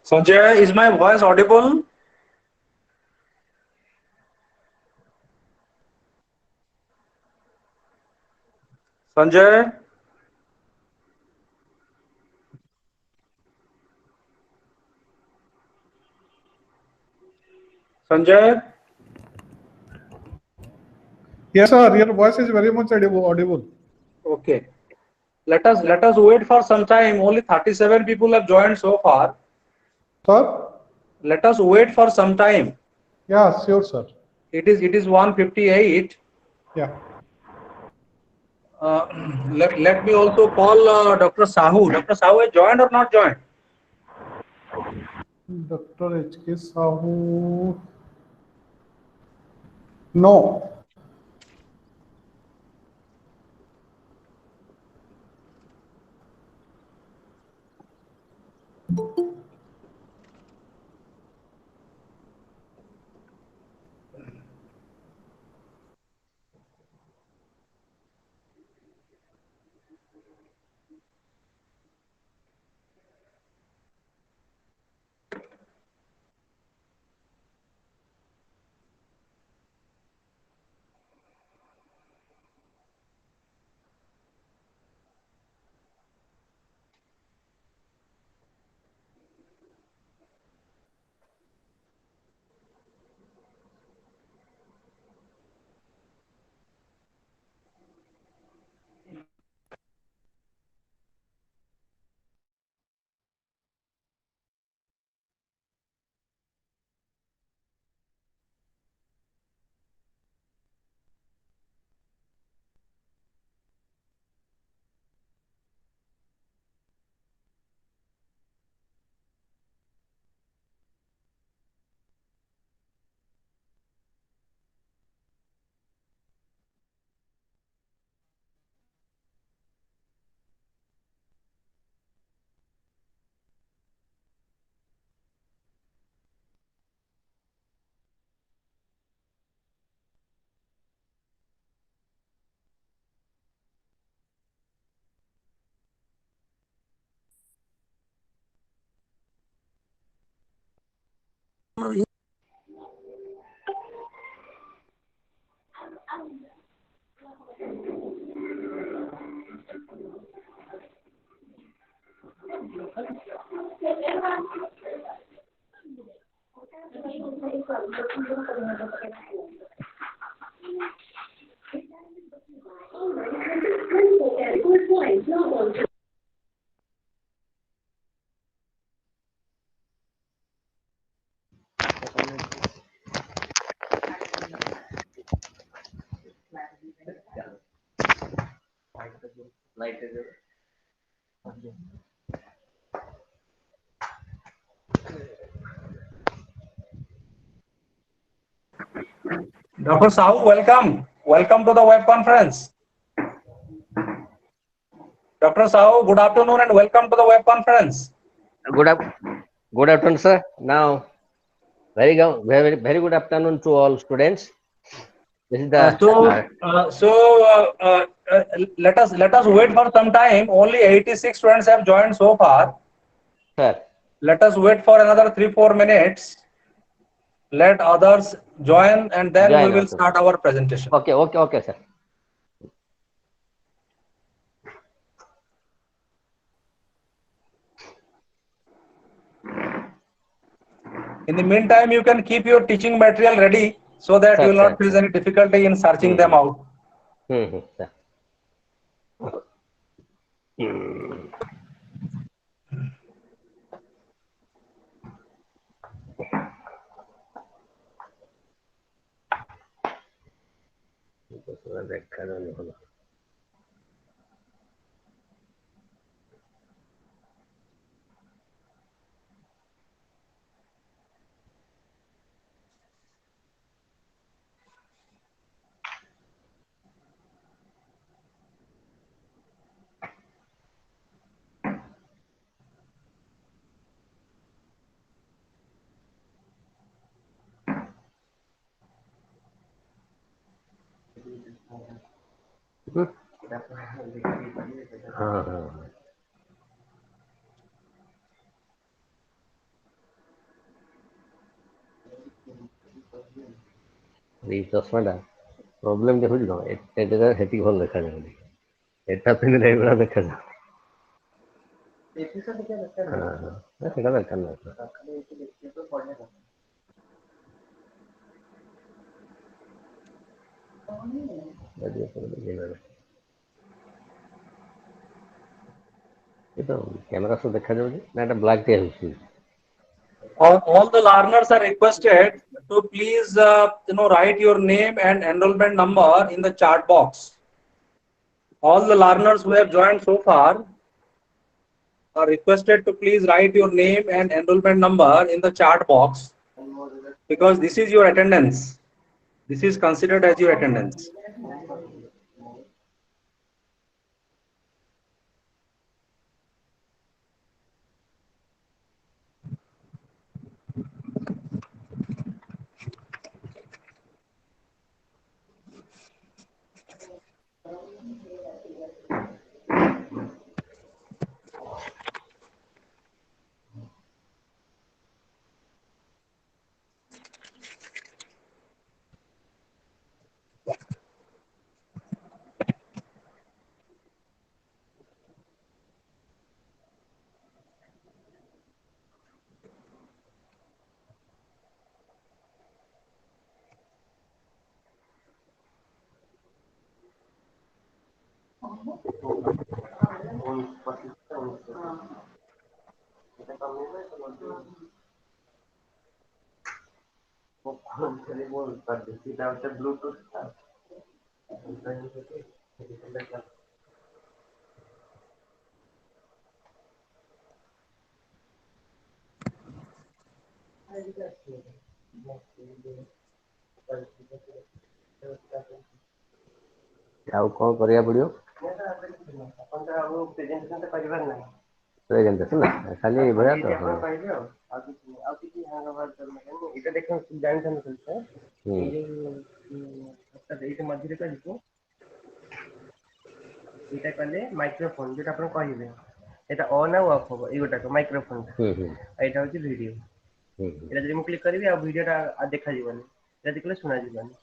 Sanjay, is my voice audible? Sanjay, Sanjay. Yes, sir. Your voice is very much audible. Okay. Let us wait for some time. Only 37 people have joined so far. Sir? Let us wait for some time. Yeah, sure, sir. It is 1:58. Yeah. Uh, let me also call Dr. Sahu. Dr. Sahu has joined or not joined? Dr. H.K. Sahu. No. Dr. Sahu, welcome. Welcome to the web conference. Dr. Sahu, good afternoon and welcome to the web conference. Good, good afternoon, sir. Now, very good afternoon to all students. This is the Let us wait for some time. Only 86 students have joined so far. sir. Let us wait for another 3-4 minutes. Let others join and then we Join will also. start our presentation. Okay, sir. In the meantime, you can keep your teaching material ready so that you will not face any difficulty in searching them out. Sir. ଏଇ ଚଷମାଟା problem ଦେଖୁଛି କଣ ଏଟା ସେତିକି ଭଲ ଦେଖାଯାଉନି, ଏଟା ପିନ୍ଧିଲେ ଏଇଭଳିଆ ଦେଖାଯାଉ। ସେଟା ଦରକାର ନାହିଁ। ଏଇଟା କ୍ୟାମେରା ସହ ଦେଖାଯାଉଛି ନା ଏଟା ବ୍ଲାକ୍ ଟେ ଆସୁଛି? All the learners are requested to please write your name and enrollment number in the chat box. All the learners who have joined so far are requested to please write your name and enrollment number in the chat box, because this is your attendance. This is considered as your attendance. ଆଉ କଣ କରିବାକୁ ପଡିବ? Presentation ନା ଖାଲି ଏଇଭଳିଆ ତ? ଏଇଟା କଲେ ମାଇକ୍ରୋଫୋନ ଯୋଉଟା ଆପଣ କହିବେ ଏଇଟା ଅନ୍ ଆଉ ଅଫ୍ ହବ, ଏଇ ଗୋଟାକ ମାଇକ୍ରୋଫୋନ ଏଇଟା ହଉଛି ଭିଡିଓ। ଏଇଟା ଯଦି ମୁଁ କ୍ଲିକ୍ କରିବି ଆଉ ଭିଡିଓଟା ଦେଖାଯିବନି, ଏଇଟା ଦେଖିଲେ ଶୁଣାଯିବନି।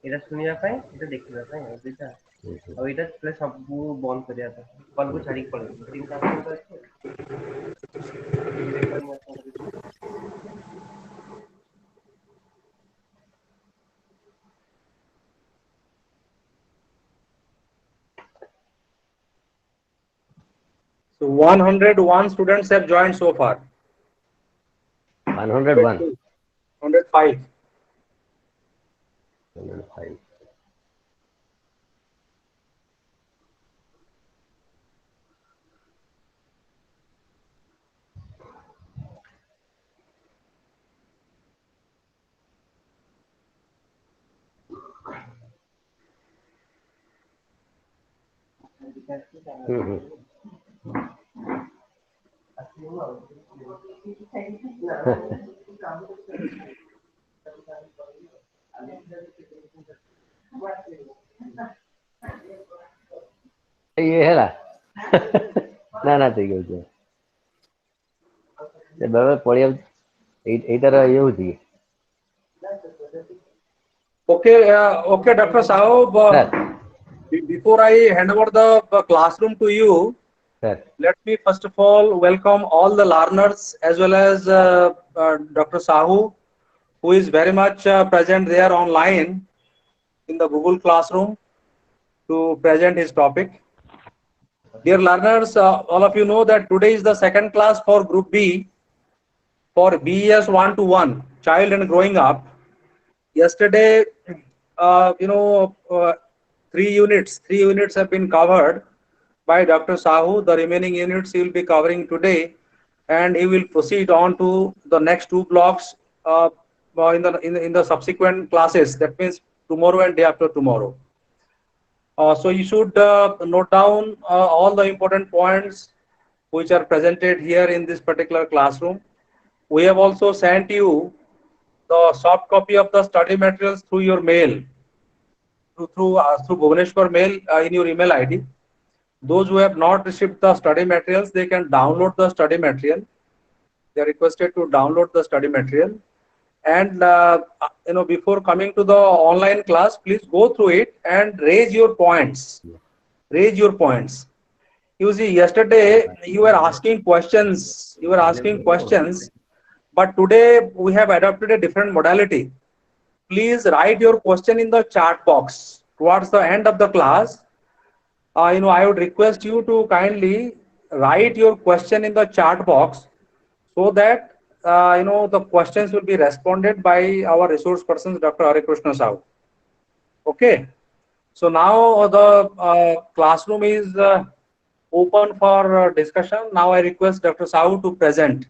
ଏଇଟା ଶୁଣିବା ପାଇଁ, ଏଇଟା ଦେଖିବା ପାଇଁ, ଆଉ ଦୁଇଟା ଆଉ ଏଇଟା ସବୁ ବନ୍ଦ କରିବା ପାଇଁ କଲକୁ ଛାଡିକି ପଳେଇବି। ତିନିଟା ଅପସନ୍ ଅଛି। So 101 students have joined so far. 101. 105. 105. ଇଏ ହେଲା ନା ନା ଠିକ ଅଛି। ବେଳେ ପଳେଇ ଯାଉଛି, ଏଇଟାର ଇଏ ହଉଛି କି? Okay, okay, Dr. Saab, before I hand over the classroom to you, let me first of all welcome all the learners as well as Dr. Sahu, who is very much present there online in the Google Classroom to present his topic. Dear learners, all of you know that today is the second class for Group B for BES-121, Child and Growing Up. Yesterday, three units have been covered by Dr. Sahu. The remaining units he will be covering today, and he will proceed on to the next two blocks in the subsequent classes. That means tomorrow and day after tomorrow. So you should note down all the important points which are presented here in this particular classroom. We have also sent you the soft copy of the study materials through your mail, through Bhubaneswar mail in your email ID. Those who have not received the study materials, they can download the study material. They are requested to download the study material. And before coming to the online class, please go through it and raise your points. Raise your points. You see, yesterday you were asking questions. You were asking questions, but today we have adopted a different modality. Please write your question in the chat box towards the end of the class. I would request you to kindly write your question in the chat box so that the questions will be responded by our resource persons, Dr. Hare Krishna Sahu. Okay. So now the classroom is open for discussion. Now I request Dr. Sahu to present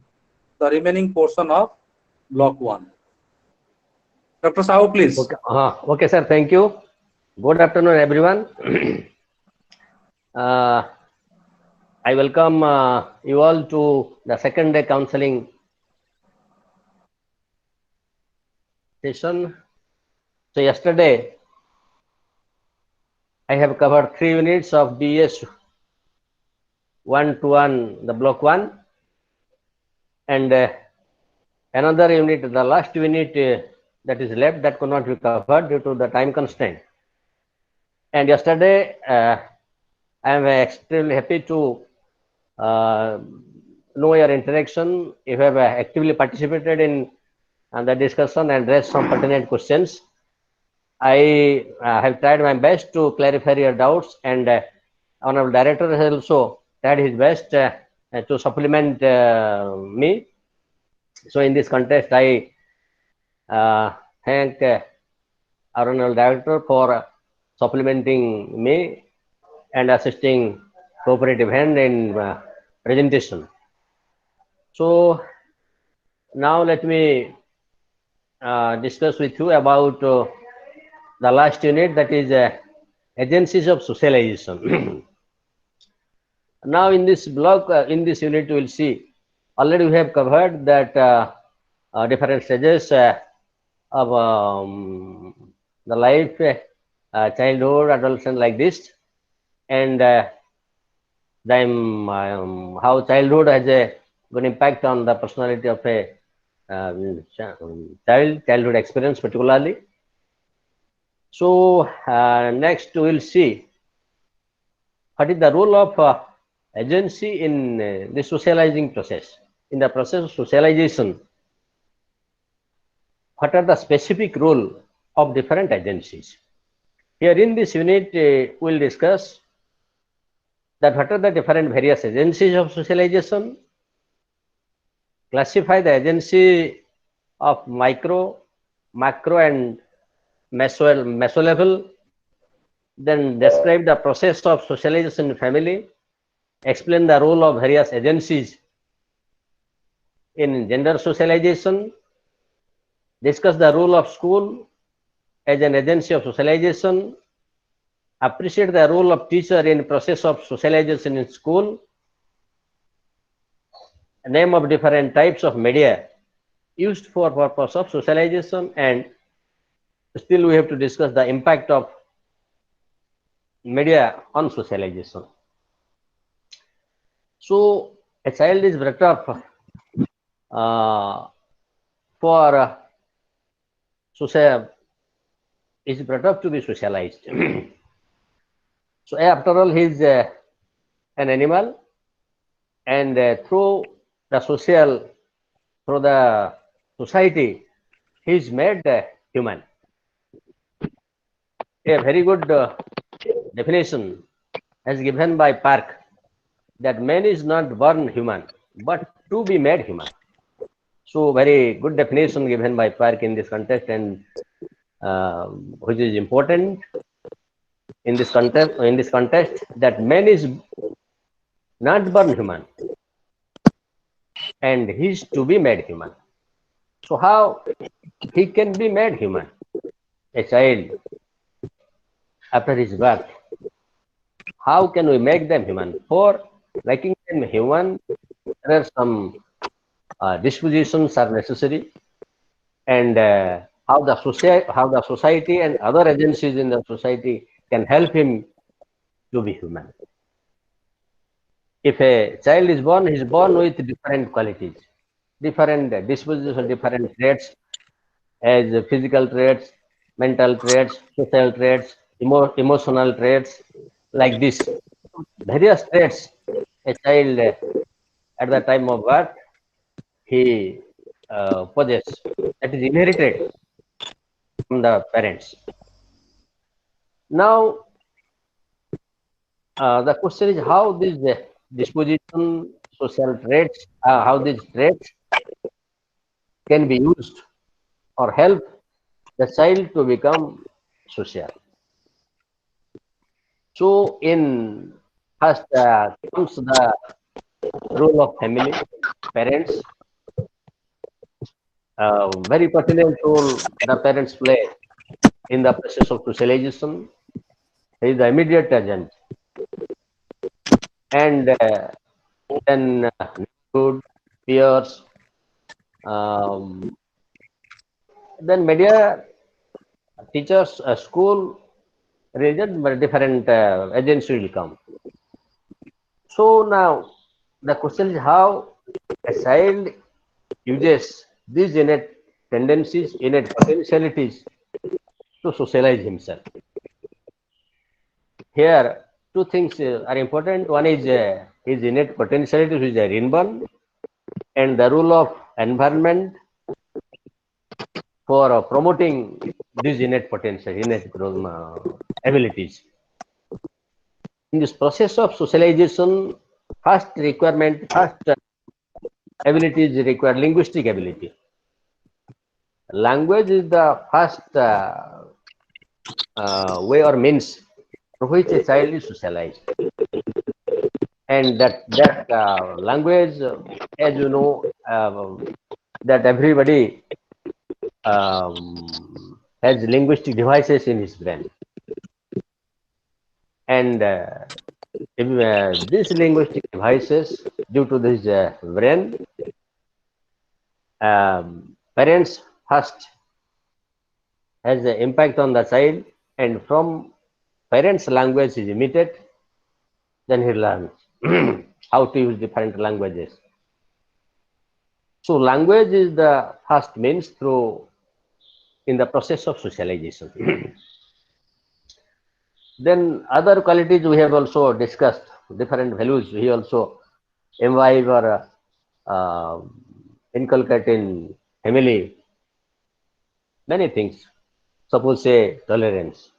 the remaining portion of block 1. Dr. Sahu, please. Okay, okay, sir. Thank you. Good afternoon, everyone. I welcome you all to the second day counseling session. So yesterday, I have covered 3 units of BES-121, the block 1, and another unit, the last unit that is left, that could not be covered due to the time constraint. And yesterday, I am extremely happy to know your interaction. You have actively participated in the discussion and raised some pertinent questions. I have tried my best to clarify your doubts, and Honorable Director has also tried his best to supplement me. So in this context, I thank our Honorable Director for supplementing me and assisting cooperative hand in presentation. So now let me discuss with you about the last unit, that is agencies of socialization. Now in this block, in this unit, we will see, already we have covered that different stages of the life, childhood, adolescence, like this, and then how childhood has a good impact on the personality of a childhood experience particularly. So next we will see what is the role of agency in the socializing process. In the process of socialization, what are the specific role of different agencies? Here in this unit, we will discuss that what are the different various agencies of socialization, classify the agency of micro, macro, and meso level, then describe the process of socialization in family, explain the role of various agencies in gender socialization, discuss the role of school as an agency of socialization, appreciate the role of teacher in process of socialization in school, name of different types of media used for purpose of socialization, and still we have to discuss the impact of media on socialization. So a child is brought up for is brought up to be socialized. So after all, he is an animal, and through the society, he is made human. A very good definition as given by Park, that man is not born human, but to be made human. So very good definition given by Park in this context, and which is important in this context, that man is not born human and he is to be made human. So how he can be made human? A child after his birth, how can we make them human? For making them human, there are some dispositions are necessary, and how the society and other agencies in the society can help him to be human. If a child is born, he is born with different qualities, different dispositions, different traits, as physical traits, mental traits, social traits, emotional traits, like this. Various traits a child at the time of birth he possesses, that is inherited from the parents. Now, the question is how these disposition, social traits, how these traits can be used or help the child to become social. So, in first comes the role of family, parents. Very pertinent role the parents play in the process of socialization. He is the immediate agent, and then neighborhood, peers, um, then media, teachers, school, religion, but different agents will come. So now the question is how a child uses these innate tendencies, innate potentialities to socialize himself. Here, two things are important. One is his innate potentialities, which are inborn, and the role of environment for promoting these innate potential, innate abilities. In this process of socialization, first abilities require linguistic ability. Language is the first way or means through which a child is socialized, and that language, as you know, that everybody has linguistic devices in his brain, and if, these linguistic devices, due to this brain, parents first has an impact on the child, and from parents' language is imitated, then he learns how to use different languages. So language is the first means through in the process of socialization. Then other qualities we have also discussed, different values we also imbibe or inculcate in family, many things. Suppose say tolerance,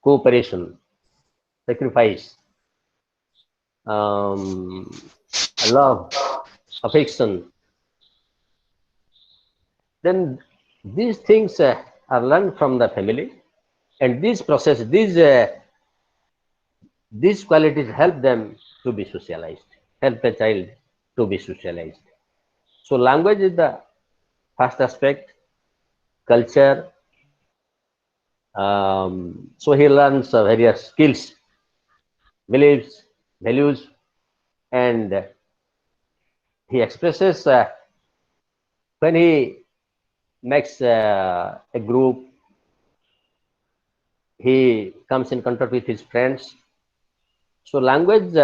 cooperation, sacrifice, um, love, affection. Then these things are learned from the family, and this process, these qualities help them to be socialized, help a child to be socialized. So language is the first aspect, culture. So he learns various skills, beliefs, values, and he expresses when he makes a group, he comes in contact with his friends. So language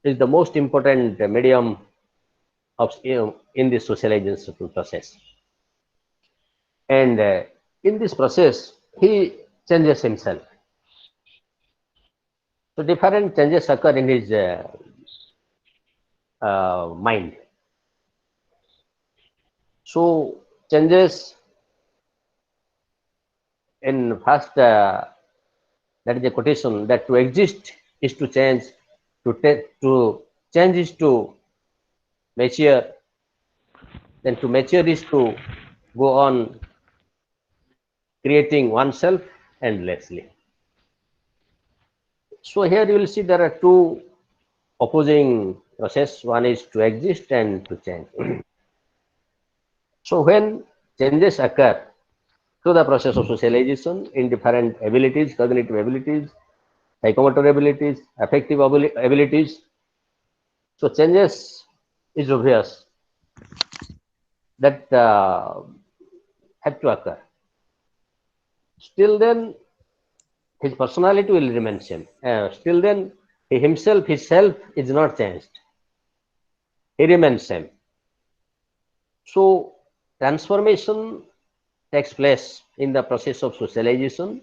is the most important medium of in this socialization process, and in this process he changes himself. So different changes occur in his mind. So changes in first, that is a quotation, that to exist is to change, to change is to mature, then to mature is to go on creating oneself endlessly. So here you will see there are two opposing process. One is to exist and to change. So when changes occur through the process of socialization in different abilities, cognitive abilities, psychomotor abilities, affective abilities, so changes is obvious that have to occur. Still then, his personality will remain same. Still then, he himself, his self is not changed. He remains same. So transformation takes place in the process of socialization,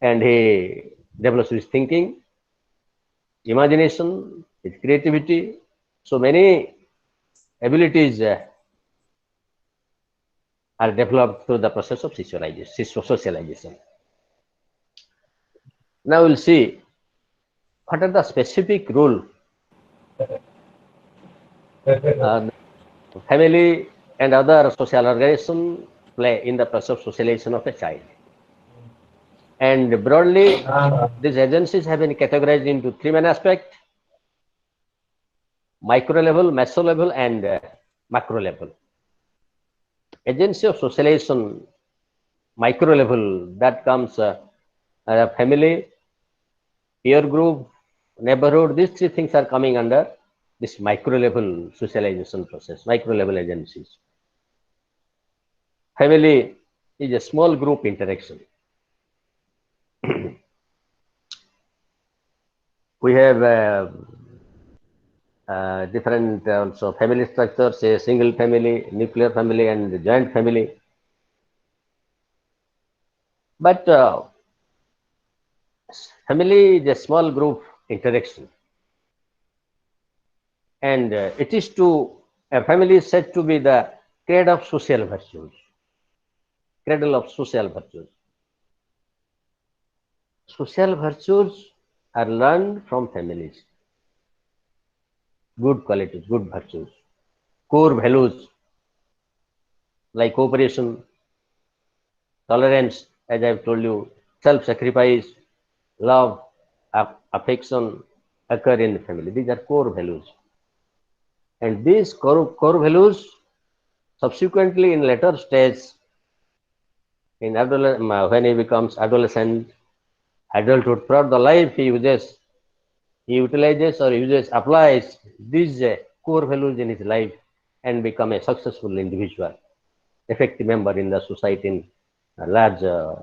and he develops his thinking, imagination, his creativity. So many abilities are developed through the process of socialization. Now we'll see what are the specific role family and other social organizations play in the process of socialization of a child. And broadly, these agencies have been categorized into three main aspects: micro level, meso level, and macro level. Agency of socialization, micro level, that comes family, peer group, neighborhood. These three things are coming under this micro level socialization process, micro level agencies. Family is a small group interaction. We have different also family structures, say single family, nuclear family, and joint family. But family is a small group interaction, and it is to a family is said to be the cradle of social virtues. Cradle of social virtues. Social virtues are learned from families. Good qualities, good virtues, core values like cooperation, tolerance, as I've told you, self-sacrifice, love, affection occur in the family. These are core values. And these core values subsequently in later stage, in when he becomes adolescent, adulthood, throughout the life he utilizes or uses, applies these core values in his life and become a successful individual, effective member in the society in a large uh,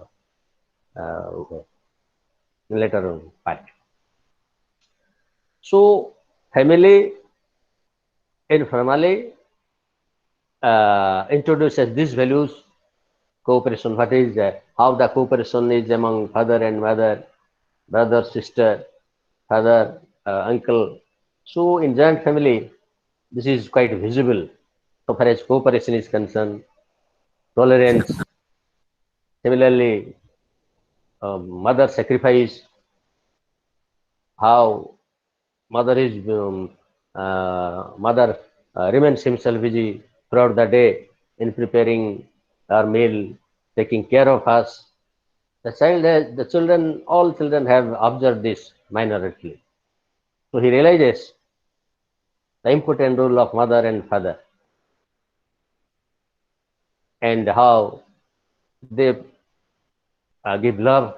later part. So family informally introduces these values, cooperation, what is how the cooperation is among father and mother, brother, sister, father, uncle. So in joint family, this is quite visible. So far as cooperation is concerned, tolerance, similarly, mother sacrifice, how mother remains himself busy throughout the day in preparing our meal, taking care of us. The children, all children have observed this minorly. So he realizes the important role of mother and father and how they give love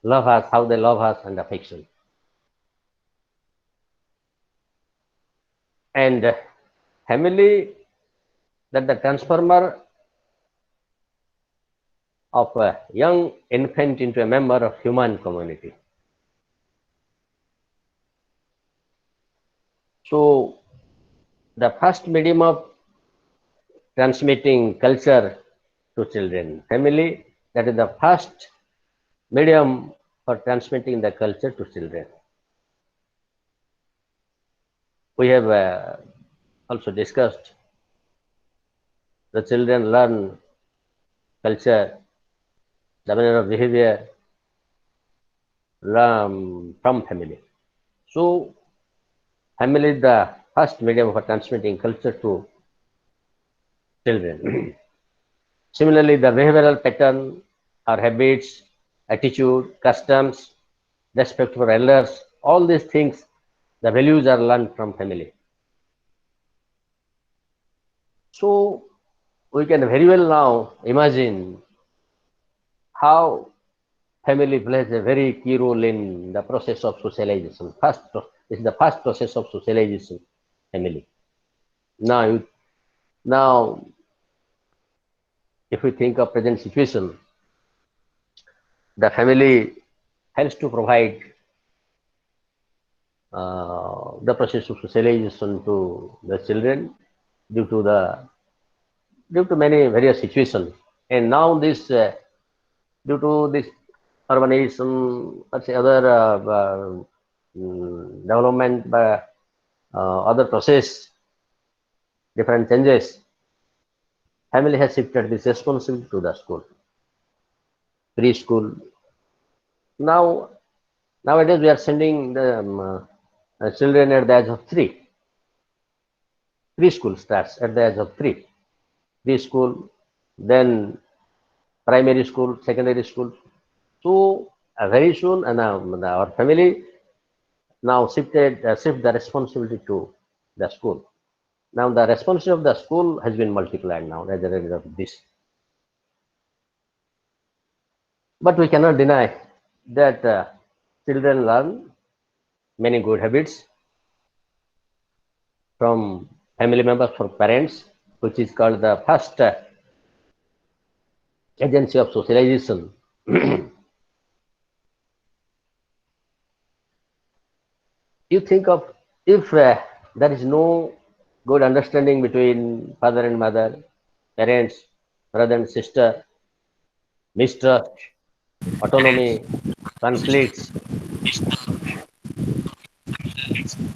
us, how they love us and affection. And family, that the transformer of a young infant into a member of human community. So the first medium of transmitting culture to children, family, that is the first medium for transmitting the culture to children. We have also discussed the children learn culture, the manner of behavior from family. So family is the first medium for transmitting culture to children. Similarly, the behavioral pattern, our habits, attitude, customs, respect for elders, all these things, the values are learned from family. So we can very well now imagine how family plays a very key role in the process of socialization. First is the first process of socialization, family. Now, if we think of present situation, the family helps to provide the process of socialization to the children due to the due to many various situations. And now this, due to this urbanization, or say other development by other process, different changes, family has shifted this responsibility to the school, preschool. Now, nowadays we are sending the children at the age of 3. Preschool starts at the age of 3. Preschool, then primary school, secondary school. So very soon, and our family now shift the responsibility to the school. Now the responsibility of the school has been multiplied now as a result of this. But we cannot deny that children learn many good habits from family members, from parents, which is called the first agency of socialization. You think of, if there is no good understanding between father and mother, parents, brother and sister, mistrust, autonomy, conflicts,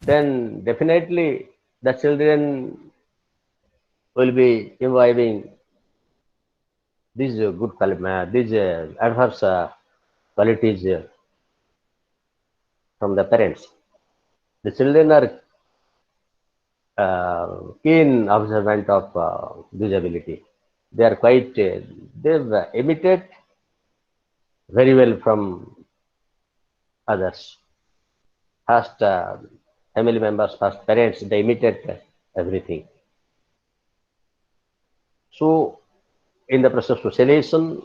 then definitely the children will be imbibing these these adverse qualities from the parents. The children are keen observant of disability. They are quite, they've imitate very well from others. First family members, first parents, they imitate everything. So in the process of socialization,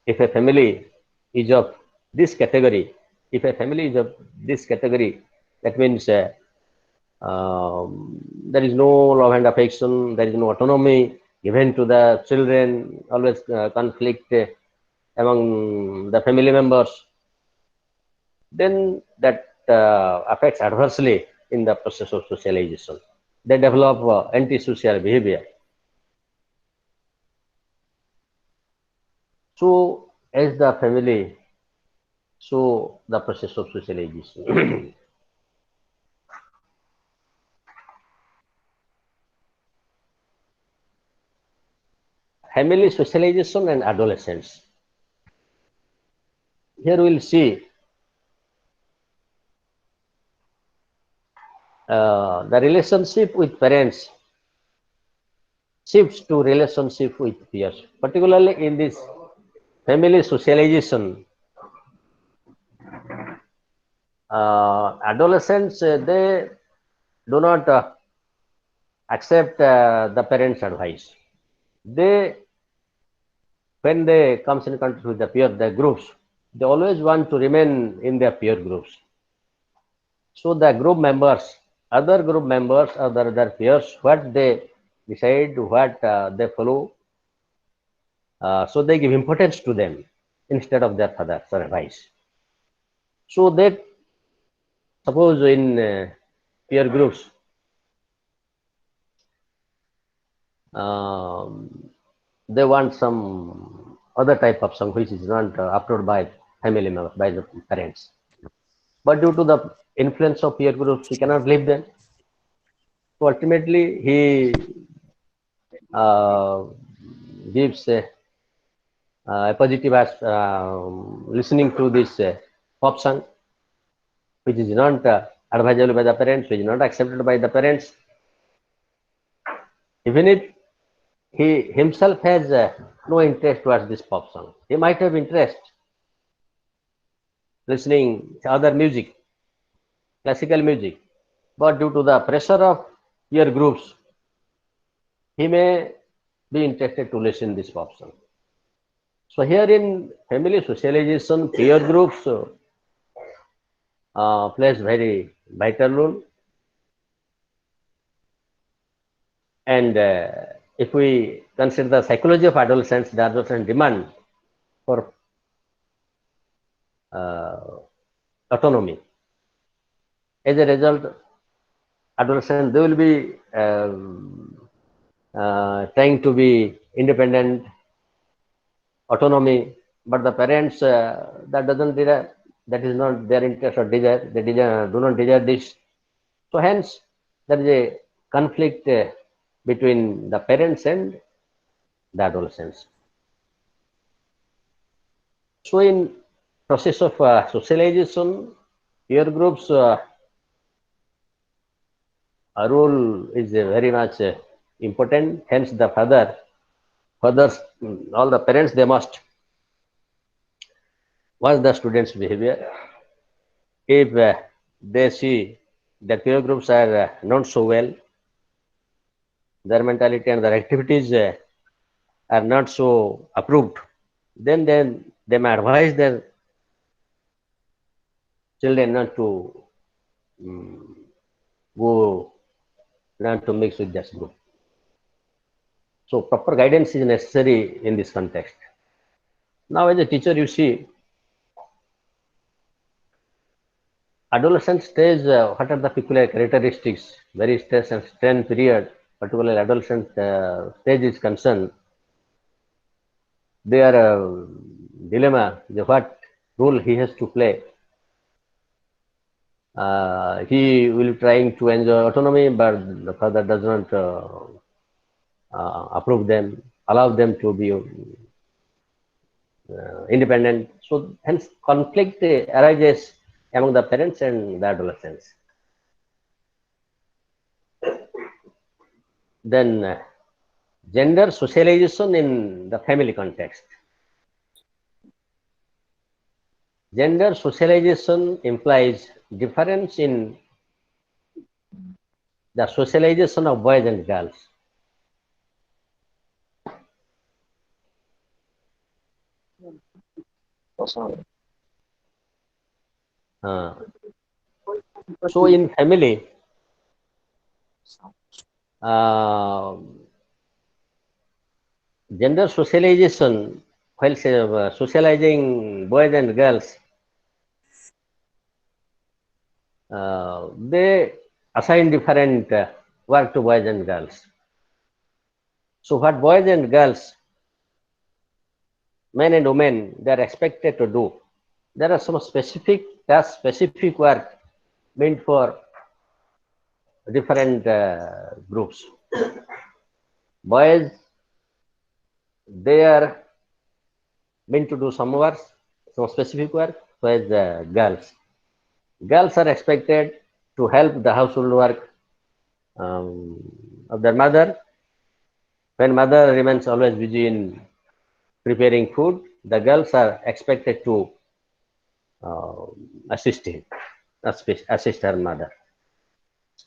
if a family is of this category, if a family is of this category, that means there is no love and affection, there is no autonomy given to the children, always conflict among the family members, then that affects adversely in the process of socialization. They develop antisocial behavior. So as the family, so the process of socialization. Family socialization and adolescence. Here we will see the relationship with parents shifts to relationship with peers, particularly in this family socialization. Adolescents, they do not accept the parents' advice. They, when they comes in contact with the peer, the groups, they always want to remain in their peer groups. So the group members, other group members, other their peers, what they decide, what they follow, so they give importance to them instead of their father's advice. So that, suppose in peer groups, um, they want some other type of song which is not approved by family members, by the parents. But due to the influence of peer groups, he cannot leave them. So ultimately, he uh, gives a positive as listening to this pop song, which is not advisable by the parents, which is not accepted by the parents. Even if he himself has no interest towards this pop song, he might have interest listening to other music, classical music, but due to the pressure of peer groups, he may be interested to listen this pop song. So here in family socialization, peer groups plays very vital role. And if we consider the psychology of adolescents, the adolescent demand for autonomy. As a result, adolescents, they will be trying to be independent, autonomy, but the parents that doesn't desire, that is not their interest or desire. They desire, do not desire this. So hence there is a conflict between the parents and the adolescents. So in process of socialization, peer groups role is very much important. Hence the fathers, all the parents, they must watch the students' behavior. If they see that peer groups are not so well, their mentality and their activities are not so approved, then they may advise their children not to um, go, not to mix with this group. So proper guidance is necessary in this context. Now, as a teacher, you see, adolescent stage, what are the peculiar characteristics? Very stress and strain period, particularly adolescent stage is concerned. Their dilemma, what role he has to play. He will trying to enjoy autonomy, but the father does not approve them, allow them to be independent. So hence conflict arises among the parents and the adolescents. Then gender socialization in the family context. Gender socialization implies difference in the socialization of boys and girls. Uh, so in family, uh, gender socialization, while socializing boys and girls, they assign different work to boys and girls. So what boys and girls, men and women, they are expected to do. There are some specific task, specific work meant for different groups. Boys, they are meant to do some work, some specific work, whereas girls are expected to help the household work of their mother. When mother remains always busy in preparing food, the girls are expected to uh, assist him, assist her mother.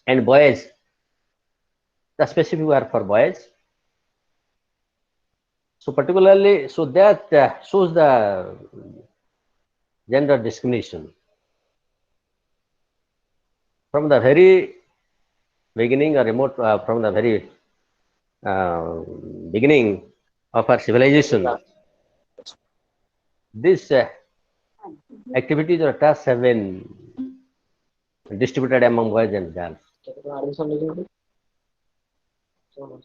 And boys, the specific work for boys. So particularly, so that shows the gender discrimination. From the very beginning or remote, from the very uh, beginning of our civilization, these activities or tasks have been distributed among boys and girls,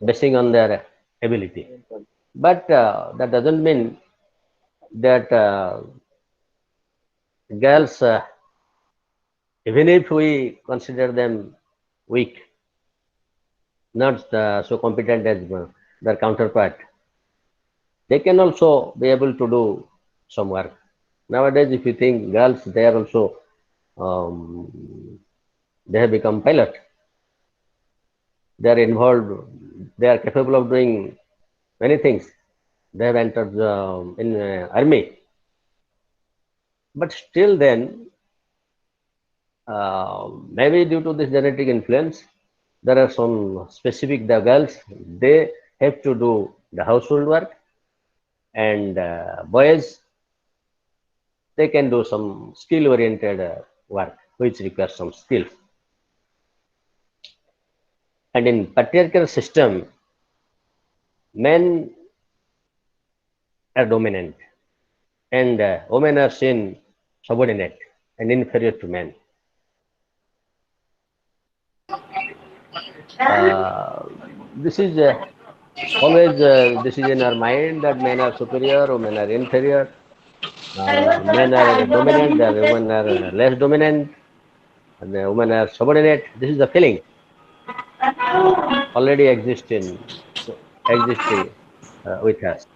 basing on their ability. But that doesn't mean that girls, even if we consider them weak, not so competent as their counterpart, they can also be able to do some work. Nowadays, if you think girls, they are also they have become pilot. They are involved. They are capable of doing many things. They have entered in army, but still, then maybe due to this genetic influence, there are some specific the girls. They have to do the household work, and boys they can do some skill oriented work which requires some skills. And in patriarchal system, men are dominant and women are seen subordinate and inferior to men. Uh, this is Always this is in our mind that men are superior, women are inferior, men are dominant, the women are less dominant, and the women are subordinate. This is the feeling already existing with us.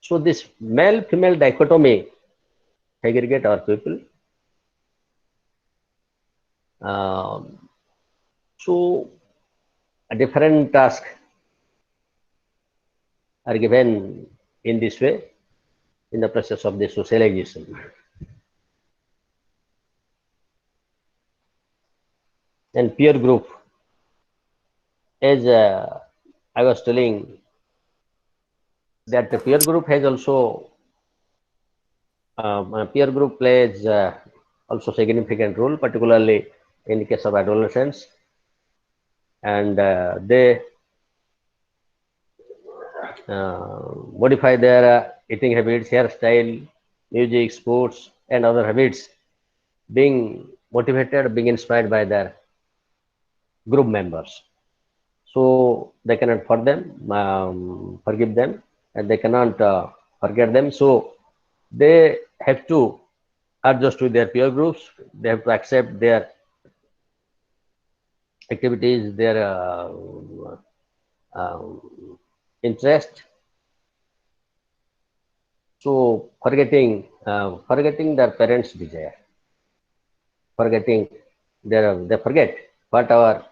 So this male-female dichotomy segregate our people. Um, so a different task are given in this way in the process of the socialization. And peer group, as I was telling, that the peer group has also peer group plays also significant role, particularly in the case of adolescents, and they modify their eating habits, hairstyle, music, sports, and other habits, being motivated, being inspired by their group members. So they cannot forgive them, and they cannot forget them. So they have to adjust with their peer groups. They have to accept their activities, their interest. So forgetting their parents' desire, forgetting they forget what our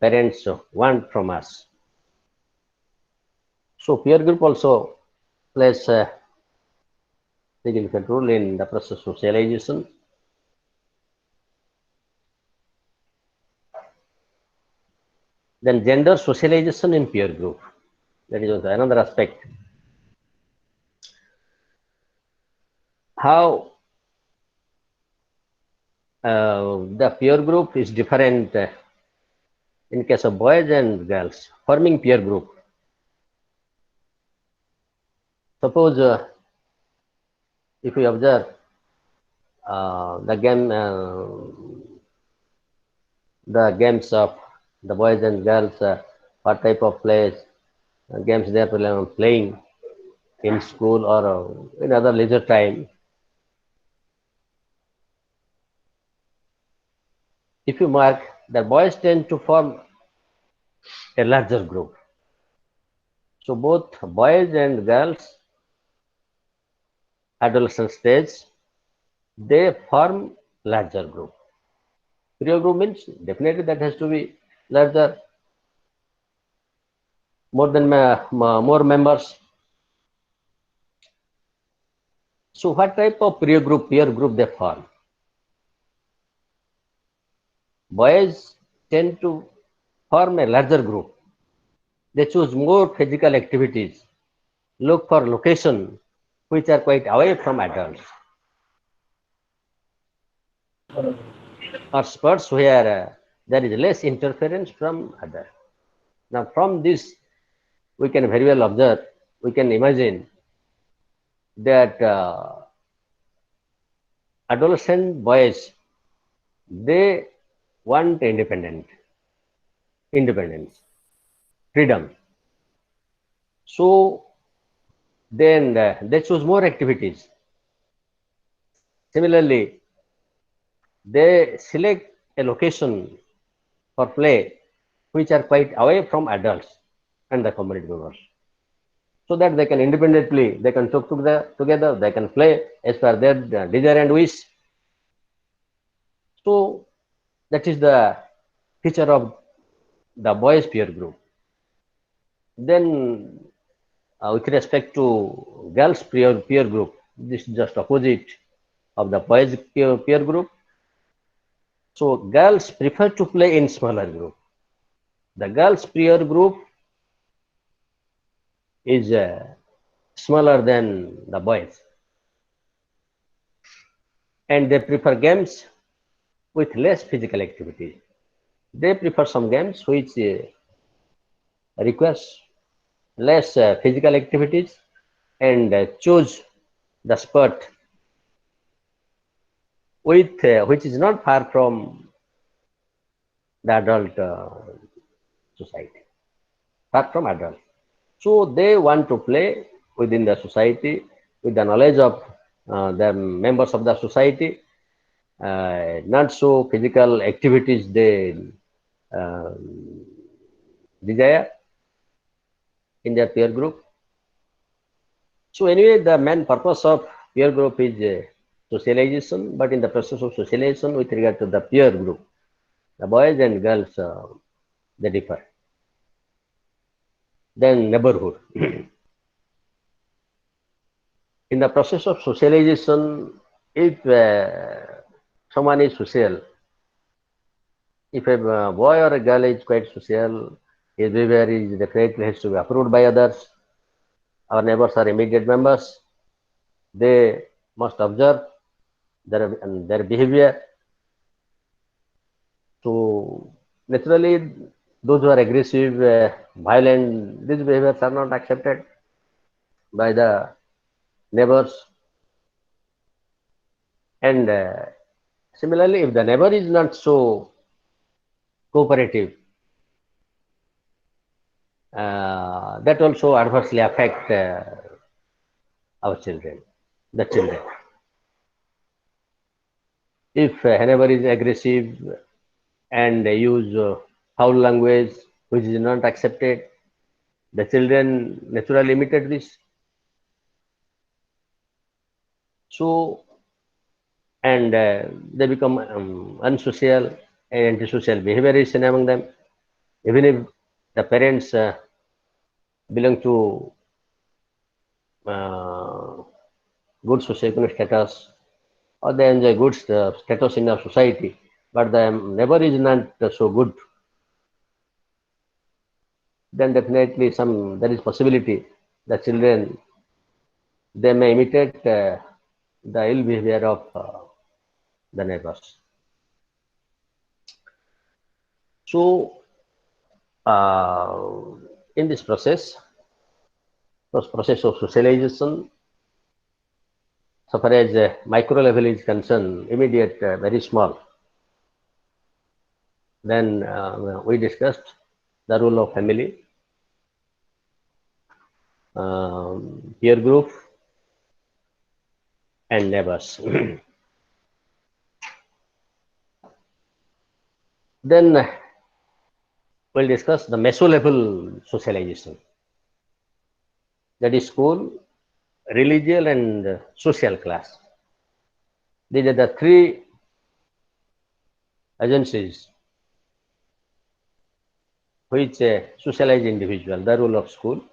parents want from us. So peer group also plays a significant role in the process of socialization. Then gender socialization in peer group. That is also another aspect. How the peer group is different in case of boys and girls forming peer group. Suppose if we observe the games of the boys and girls, what type of plays, games they are playing in school or in other leisure time. If you mark, the boys tend to form a larger group. So both boys and girls, adolescent stage, they form larger group. Peer group means definitely that has to be larger, more members. So what type of peer group they form? Boys tend to form a larger group. They choose more physical activities, look for location which are quite away from adults, or spots where there is less interference from others. Now from this we can very well observe, we can imagine that adolescent boys, they want independence, freedom. So then they choose more activities. Similarly, they select a location for play which are quite away from adults and the community members, so that they can independently, they can talk together, they can play as per their desire and wish. So that is the feature of the boys peer group. Then with respect to girls peer group, this is just opposite of the boys peer group. So girls prefer to play in smaller group. The girls peer group is smaller than the boys, and they prefer games with less physical activity. They prefer some games which requires less physical activities, and choose the sport which is not far from the adult society, apart from adults. So they want to play within the society with the knowledge of the members of the society, not so physical activities they uh, desire in their peer group. So anyway, the main purpose of peer group is socialization, but in the process of socialization with regard to the peer group, the boys and girls, they differ. Then neighborhood. In the process of socialization, if someone is social, if a boy or a girl is quite social, his behavior is definitely has to be approved by others. Our neighbors are immediate members. They must observe their behavior. So naturally, those who are aggressive, violent, these behaviors are not accepted by the neighbors. And similarly, if the neighbor is not so cooperative, that also adversely affect our children, the children. If a neighbor is aggressive and use foul language which is not accepted, the children naturally imitate this. So, and they become unsocial and antisocial behavior is seen among them. Even if the parents belong to uh, good socioeconomic status or they enjoy good status in our society, but the neighbor is not so good, then definitely there is possibility the children they may imitate the ill behavior of the neighbors. So in this process of socialization, so far as micro level is concerned, immediate, very small, then we discussed the role of family, peer group, and neighbors. Then we'll discuss the meso level socialization, that is school, religious, and social class. These are the three agencies which socialize individual, the role of school,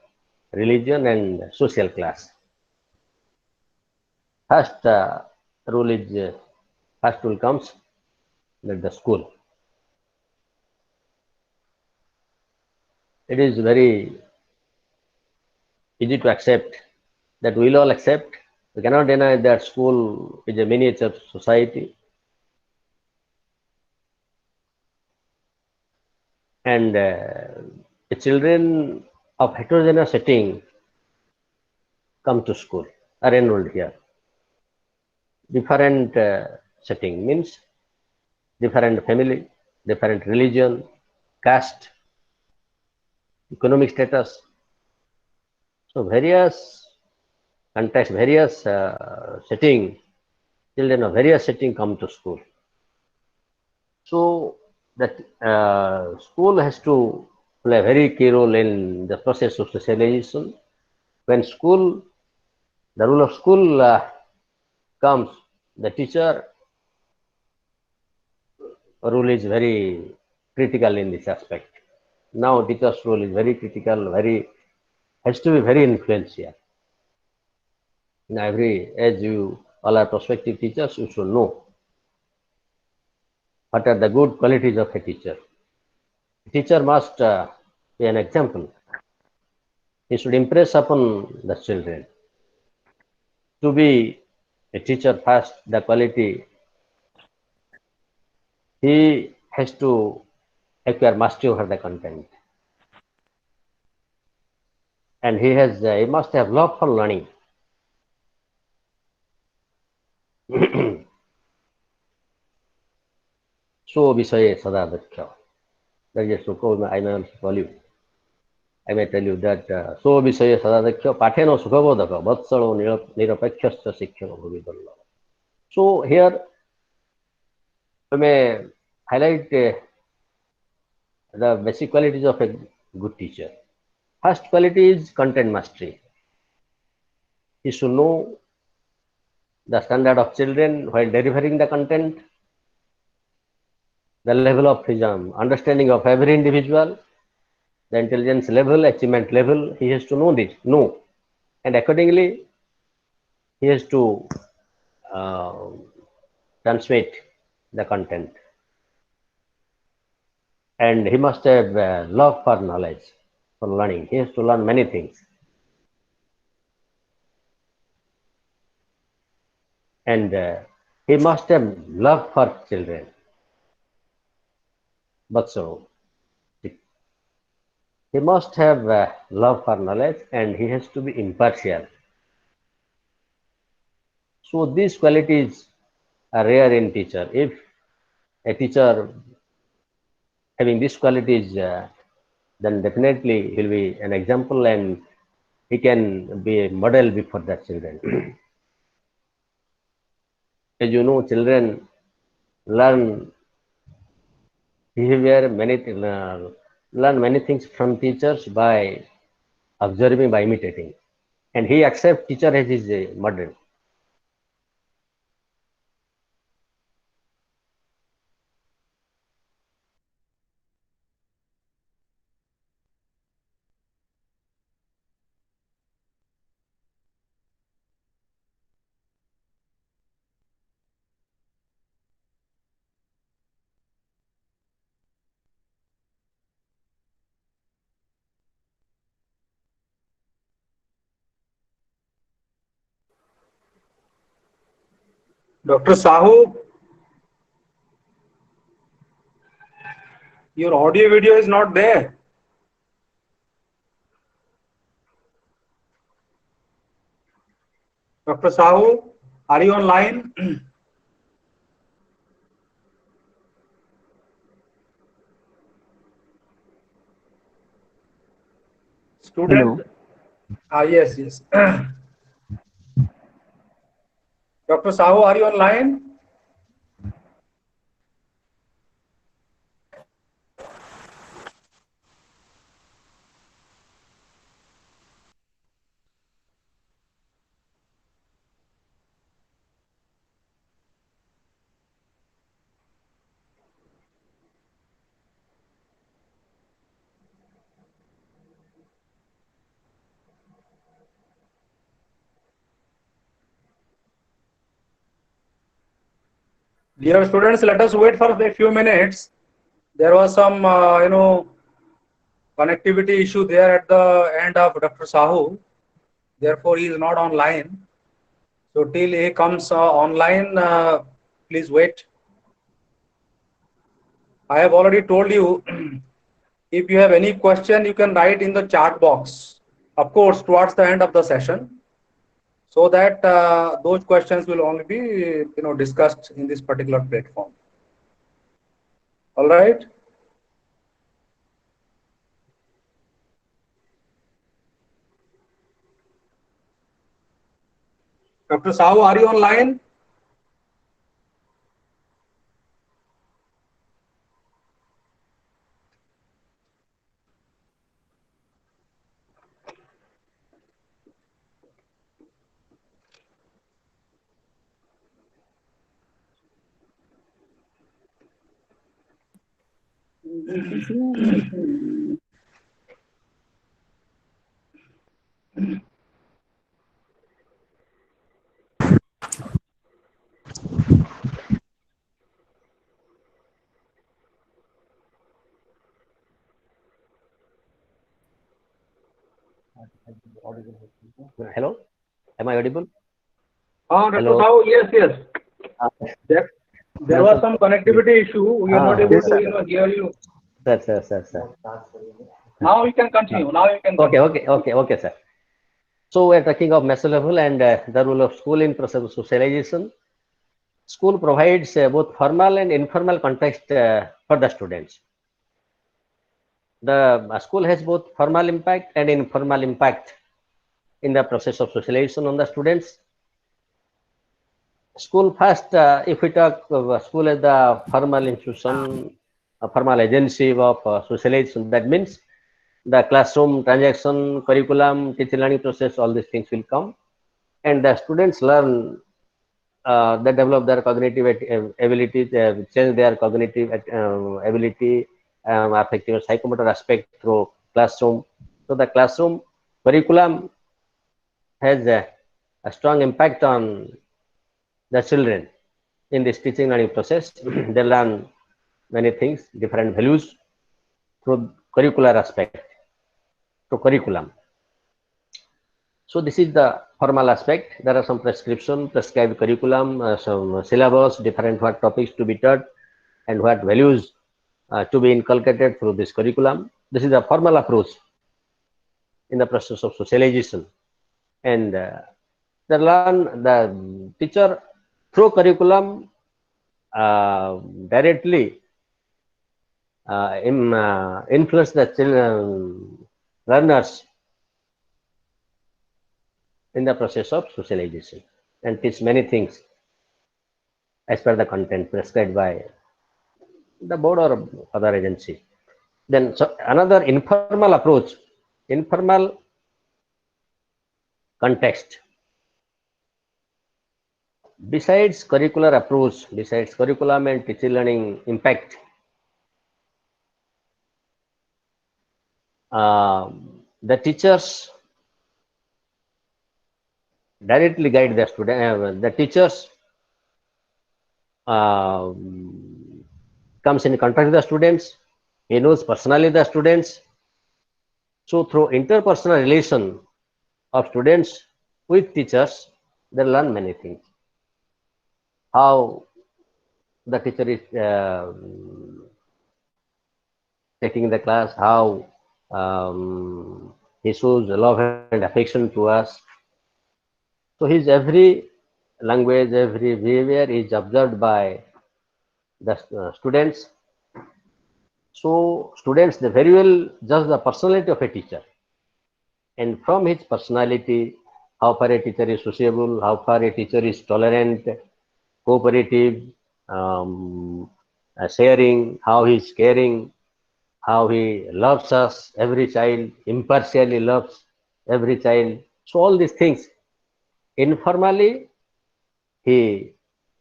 religion, and social class. First rule is first rule comes that the school. It is very easy to accept that we'll all accept. We cannot deny that school is a miniature society, and the children of heterogeneous setting come to school, are enrolled here. Different setting means different family, different religion, caste, economic status. So various context, various setting, children of various setting come to school. So that school has to play a very key role in the process of socialization. When the role of school comes, the teacher role is very critical in this aspect. Now teacher's role is very critical, has to be very influential. In as you all are prospective teachers, you should know what are the good qualities of a teacher. A teacher must be an example. He should impress upon the children. To be a teacher first, the quality, he has to acquire mastery over the content. And he must have love for learning. So विषये सदा दक्ष. That is Sukha, I may also tell you. I may tell you that so Visaya Sadadakya Pateno Sukhabodaka, Vatsalo Nirapekshasta Sikha Bhuvidalla. So here we may highlight the basic qualities of a good teacher. First quality is content mastery. He should know the standard of children while delivering the content, the level of his understanding of every individual, the intelligence level, achievement level. He has to know, and accordingly, he has to uh, transmit the content. And he must have love for knowledge, for learning. He has to learn many things. And he must have love for children. But so, he must have love for knowledge, and he has to be impartial. So these qualities are rare in teacher. If a teacher having these qualities, then definitely he will be an example and he can be a model before the children. As you know, children learn behavior, learn many things from teachers by observing, by imitating. And he accepts teacher as his model. Dr. Sahu, your audio video is not there. Dr. Sahu, are you online? Student? Yes, yes. Dr. Sahu, are you online? Dear students, let us wait for a few minutes. There was some, connectivity issue there at the end of Dr. Sahu. Therefore, he is not online. So till he comes online, please wait. I have already told you, if you have any question, you can write in the chat box. Of course, towards the end of the session, so that those questions will only be, discussed in this particular platform. All right. Dr. Sahu, are you online? Hello? Am I audible? Dr. Hello? Sahu, yes, yes. There was some connectivity issue. We are not able Yes, sir. to, hear you. Sir. Now we can continue. Now you can continue. Okay, sir. So we're talking of meso level and the role of school in process of socialization. School provides both formal and informal context for the students. the school has both formal impact and informal impact in the process of socialization on the students. School first, if we talk of school as the formal institution, a formal agency of socialization, that means the classroom, transaction, curriculum, teaching learning process, all these things will come, and the students learn, they develop their cognitive ability, change their cognitive ability, affective psychomotor aspect through classroom. So the classroom curriculum has a strong impact on the children in this teaching learning process. They learn many things, different values through curricular aspect, to curriculum. So this is the formal aspect. There are some prescription, prescribed curriculum, some syllabus, different what topics to be taught, and what values to be inculcated through this curriculum. This is a formal approach in the process of socialization, and they learn, the teacher through curriculum directly influence the children, learners in the process of socialization, and teach many things as per the content prescribed by the board or other agency. Then so another informal approach, informal context. Besides curricular approach, besides curriculum and teaching learning impact, the teachers directly guide the student. The teachers comes in contact with the students. He knows personally the students. So through interpersonal relation of students with teachers, they learn many things. How the teacher is taking the class, how he shows love and affection to us. So his every language, every behavior is observed by the students. So students, they very well judge the personality of a teacher, and from his personality, how far a teacher is sociable, how far a teacher is tolerant, cooperative, sharing, how he is caring, how he loves us, every child, impartially loves every child. So all these things, informally, he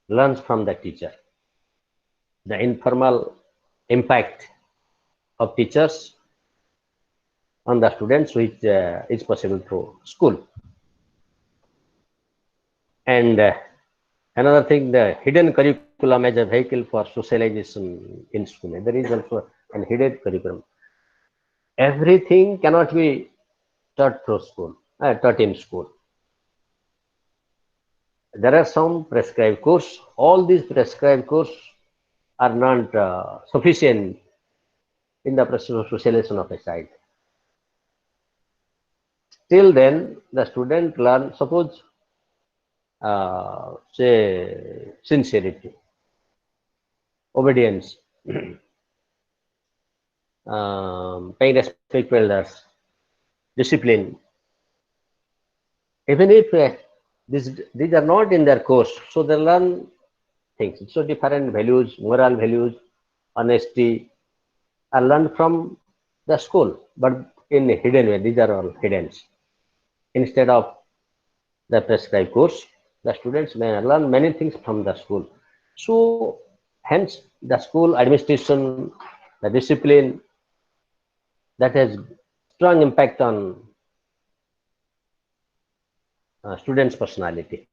learns from the teacher. The informal impact of teachers on the students, which is possible through school. And another thing, the hidden curriculum as a vehicle for socialization in school. There is also an hidden curriculum. Everything cannot be taught through school, taught in school. There are some prescribed course. All these prescribed course are not sufficient in the process of socialization of a child. Till then, the student learn, suppose, say, sincerity, obedience, paying respect to elders, discipline. Even if these are not in their course, so they learn things. So different values, moral values, honesty are learned from the school, but in a hidden way. These are all hidden. Instead of the prescribed course, the students may learn many things from the school. So hence the school administration, the discipline, that has strong impact on students' personality.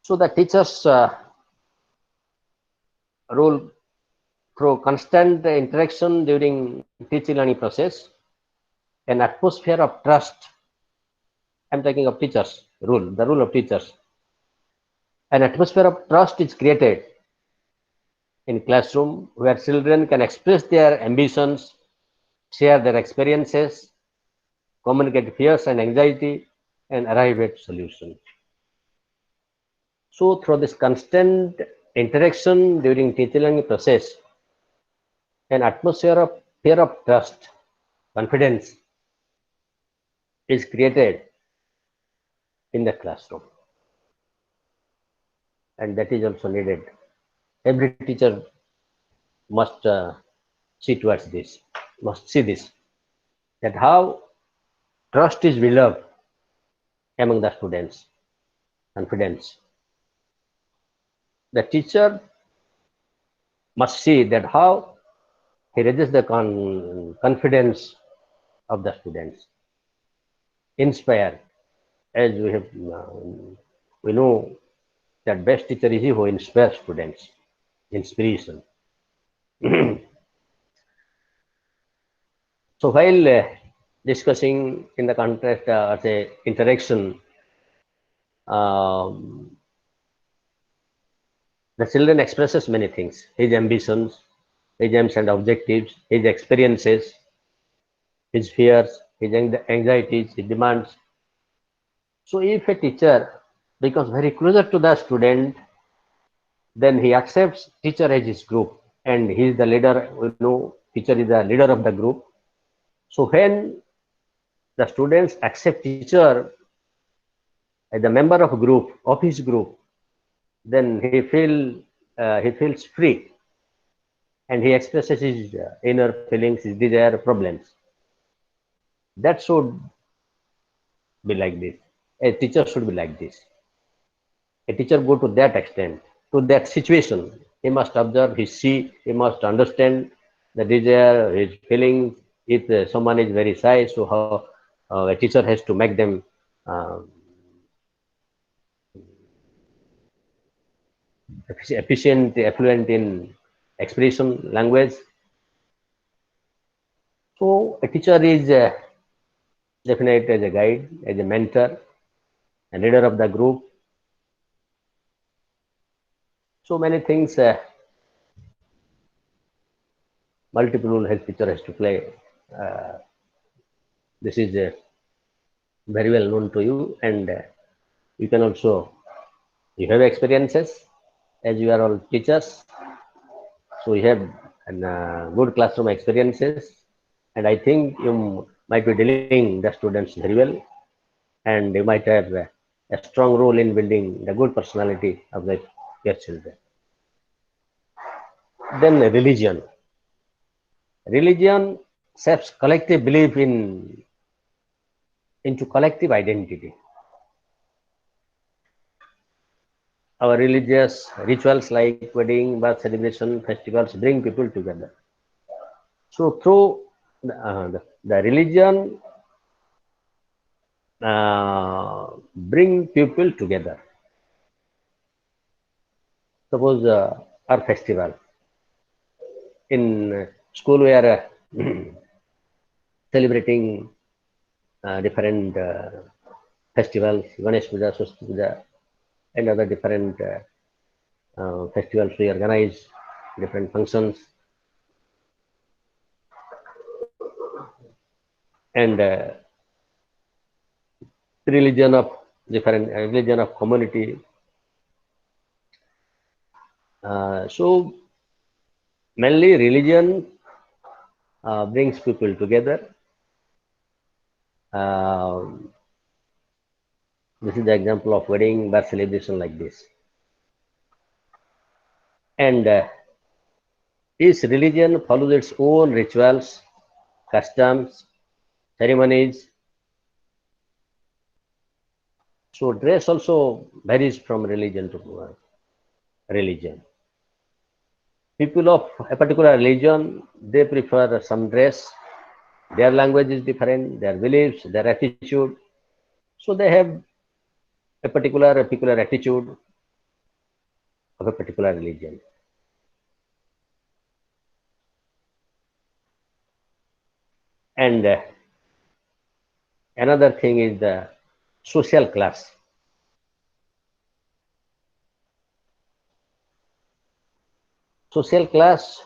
So the teachers' role through constant interaction during teaching learning process, an atmosphere of trust. I'm talking of teachers' rule, the rule of teachers. An atmosphere of trust is created in classroom where children can express their ambitions, share their experiences, communicate fears and anxiety, and arrive at solutions. So through this constant interaction during teaching learning process, an atmosphere of fear of trust, confidence is created in the classroom, and that is also needed. Every teacher must see towards this, must see this, that how trust is built up among the students, confidence. The teacher must see that how he raises the confidence of the students, inspire, as we have, we know that best teacher is he who inspires students, inspiration. So while discussing in the context as a interaction, um, the children expresses many things: his ambitions, his aims and objectives, his experiences, his fears, his anxieties, his demands. So if a teacher becomes very closer to the student, then he accepts teacher as his group, and he is the leader. We know teacher is the leader of the group. So when the students accept teacher as a member of a group, of his group, then he feels free, and he expresses his inner feelings, his desire, problems. That should be like this. A teacher should be like this. A teacher go to that extent, to that situation. He must observe, he must understand the desire, his feelings. If someone is very shy, so how a teacher has to make them uh, efficient, affluent in expression, language. So a teacher is definite as a guide, as a mentor, a leader of the group. So many things, multiple role has teacher has to play. Uh, this is very well known to you, and you can also, you have experiences as you are all teachers. So you have good classroom experiences, and I think you might be dealing the students very well, and you might have a strong role in building the good personality of your children. Then religion. Religion shapes collective belief into collective identity. Our religious rituals like wedding, birth celebration, festivals bring people together. So through the religion bring people together. Suppose our festival in school we are celebrating different festivals, Ganesh Puja, Saraswati Puja, and other different festivals. We organize different functions, and religion of different religion of community. So mainly religion brings people together. This is the example of wedding, birth celebration like this. And each religion follows its own rituals, customs, ceremonies. So dress also varies from religion to religion. People of a particular religion, they prefer some dress. Their language is different, their beliefs, their attitude. So they have a particular attitude of a particular religion. And another thing is the social class. Social class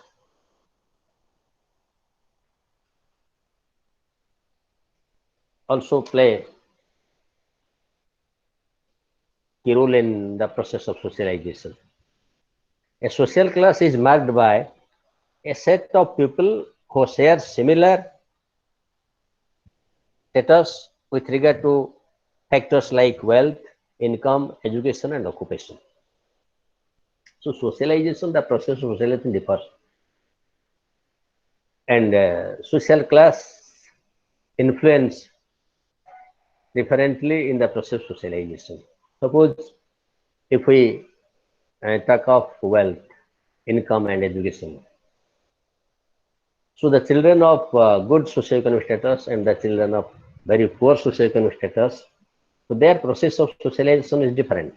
also play key role in the process of socialization. A social class is marked by a set of people who share similar status with regard to factors like wealth, income, education, and occupation. So socialization, the process of socialization differs. And social class influence differently in the process of socialization. Suppose if we talk of wealth, income, and education. So the children of good socioeconomic status and the children of very poor socioeconomic status, so their process of socialization is different.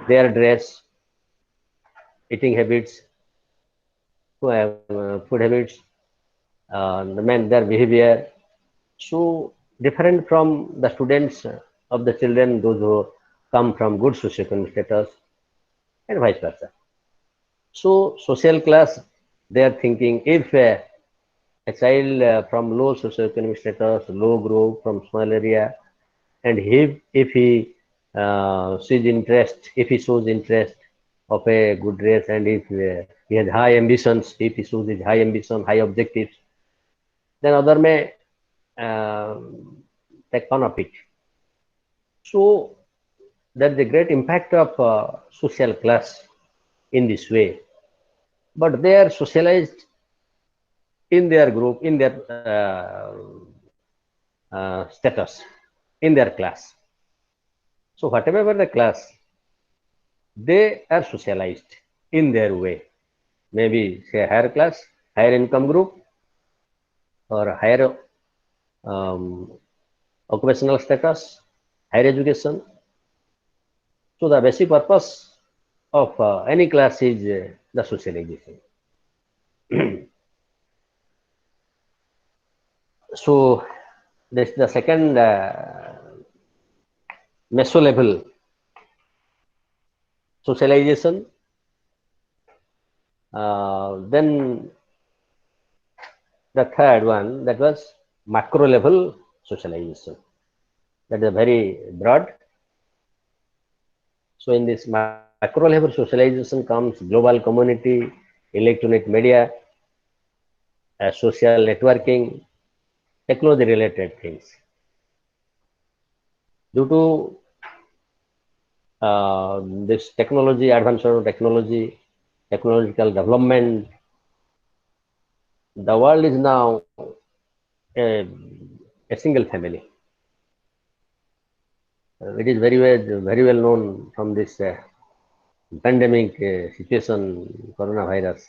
Their dress, eating habits, food habits, their behavior, so different from the students of the children, those who come from good socioeconomic status, and vice versa. So social class, they are thinking if a child from low socioeconomic status, low group, from small area, and if he if he shows interest of a good race, and if he has high ambitions, if he shows his high ambition, high objectives, then other may take fun of it. So there is a great impact of social class in this way, but they are socialized in their group, in their status, in their class. So whatever the class, they are socialized in their way. Maybe say higher class, higher income group, or higher um, occupational status, higher education. So the basic purpose of any class is the socialization. So this the second meso level socialization. Then the third one, that was macro level socialization. That is very broad. So in this macro level socialization comes global community, electronic media, social networking, technology related things. Due to this technology, advancement of technology, technological development, the world is now a, a single family. It is very well known from this pandemic situation, coronavirus,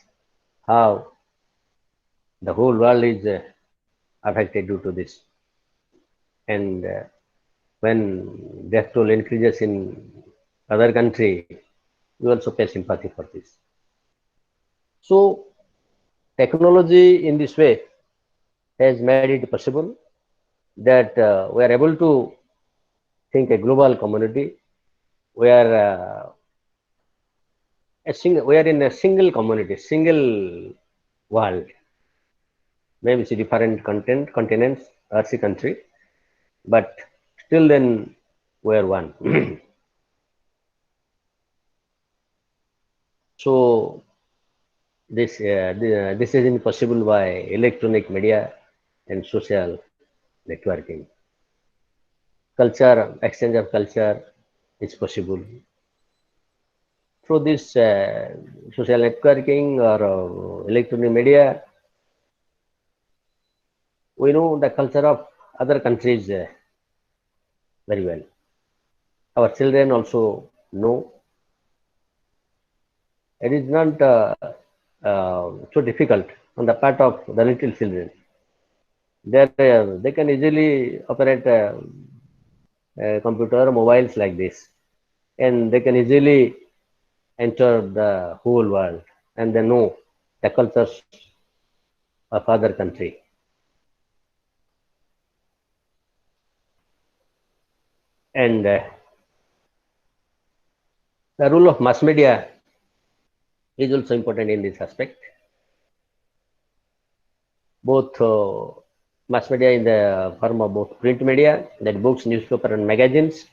how the whole world is affected due to this. And when death toll increases in other country, we also pay sympathy for this. So technology in this way has made it possible that we are able to think a global community where we are in a single community, single world, maybe it's a different continents or a country, but still then we are one. So this is impossible by electronic media and social networking. Culture, exchange of culture is possible through this social networking or electronic media. We know the culture of other countries very well. Our children also know. It is not so difficult on the part of the little children. They can easily operate computer, mobiles like this, and they can easily enter the whole world, and they know the cultures of other country. And the role of mass media is also important in this aspect. Both mass media in the form of both print media, that books, newspaper, and magazines,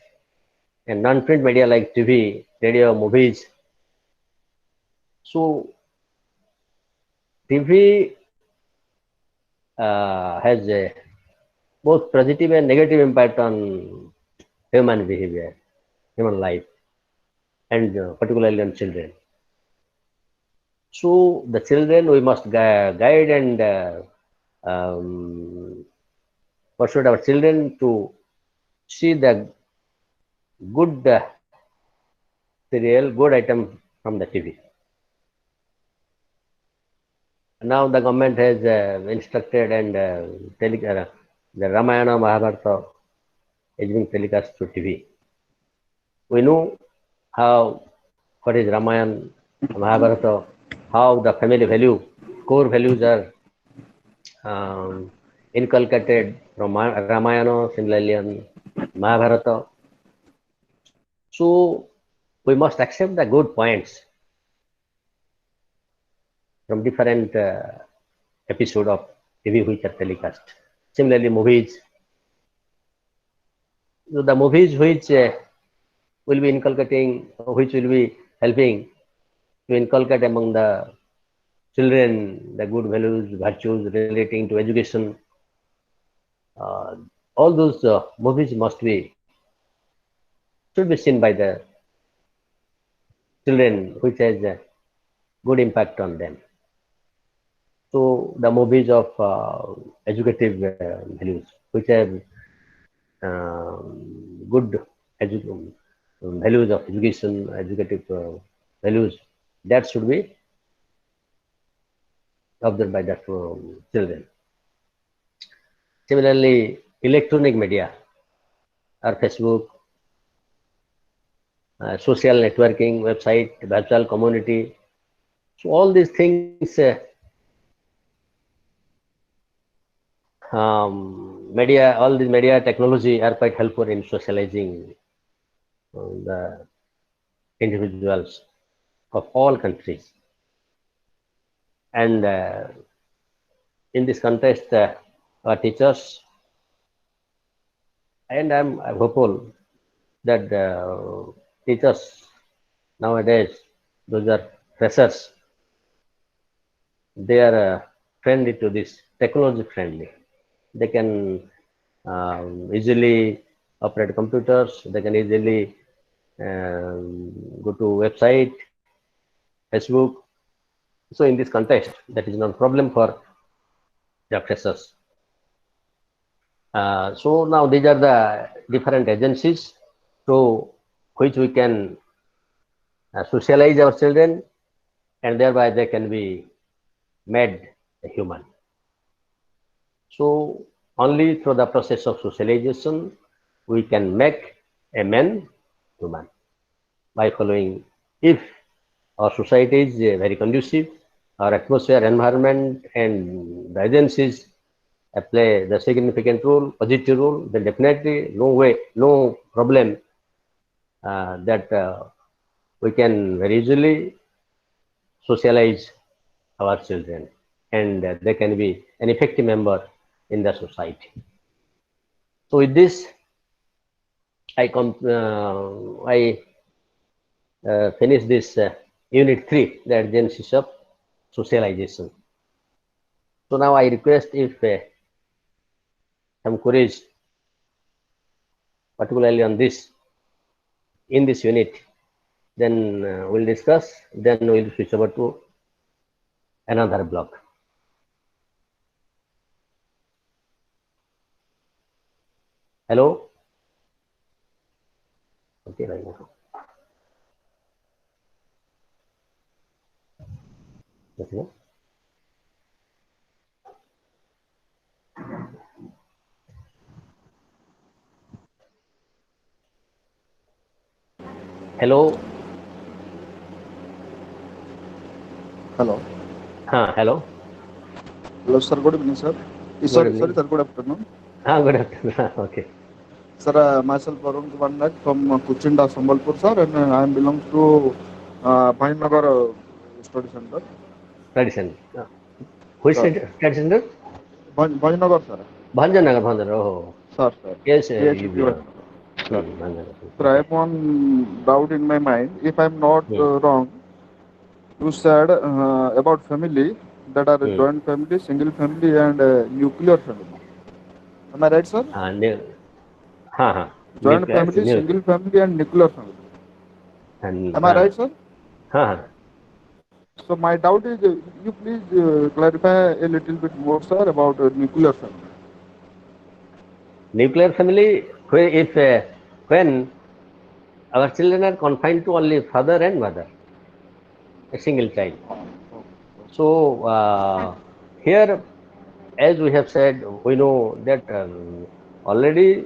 and non-print media like TV, radio, movies. So TV has a both positive and negative impact on human behavior, human life, and particularly on children. So the children we must guide and persuade our children to see the good serial, good item from the TV. Now the government has instructed and the Ramayana Mahabharata is being telecast to TV. We know how what is Ramayana, Mahabharata, how the family value, core values are inculcated from Ramayana, similarly on Mahabharata. So we must accept the good points from different episode of TV which are telecast. Similarly, movies. So the movies which will be inculcating, which will be helping to inculcate among the children the good values, virtues relating to education. All those movies should be seen by the children, which has a good impact on them. So the movies of educative values, which have good values of education, educative values, that should be observed by the children. Similarly, electronic media or Facebook, social networking, website, virtual community. So all these things, media, all these media technology are quite helpful in socializing the individuals of all countries. And in this context, our teachers, and I'm hopeful that teachers nowadays, those are freshers, they are friendly to this, technology friendly. They can easily operate computers, they can easily go to website, Facebook. So in this context, that is not a problem for the freshers. So now these are the different agencies through which we can socialize our children, and thereby they can be made a human. So only through the process of socialization we can make a man human, by following, if our society is very conducive, our atmosphere, environment, and the agencies play the significant role, positive role, then definitely no problem that we can very easily socialize our children, and they can be an effective member in the society. So with this, I finish this unit 3, the agencies of socialization. So now I request if some queries, particularly on this, in this unit, then we'll discuss, then we'll switch over to another block. Hello? Okay, right now. Okay. Hello? Hello. Hello? Hello, sir. Good evening, sir. Good Sorry, evening. sir. Good afternoon. Good afternoon. Okay. Sir, myself Varun Vannak from Kuchinda, Sambalpur, sir, and I am belongs to Bhaynagar Study Center. Study center. Which study center? Bhaynagar, sir. Bhanjanagar. Oh. Sir, sir. Yes, Yes, you Bhaynagar. Sir. Sir, I have one doubt in my mind. If I am not wrong, you said about family. that are joint family, single family, and nuclear family. Am I right, sir? Joint Nucleus, family, single family, and nuclear family. and Am I right, sir? huh. So my doubt is, you please clarify a little bit more, sir, about nuclear family. Nuclear family, if when our children are confined to only father and mother, a single child. So here, as we have said, we know that already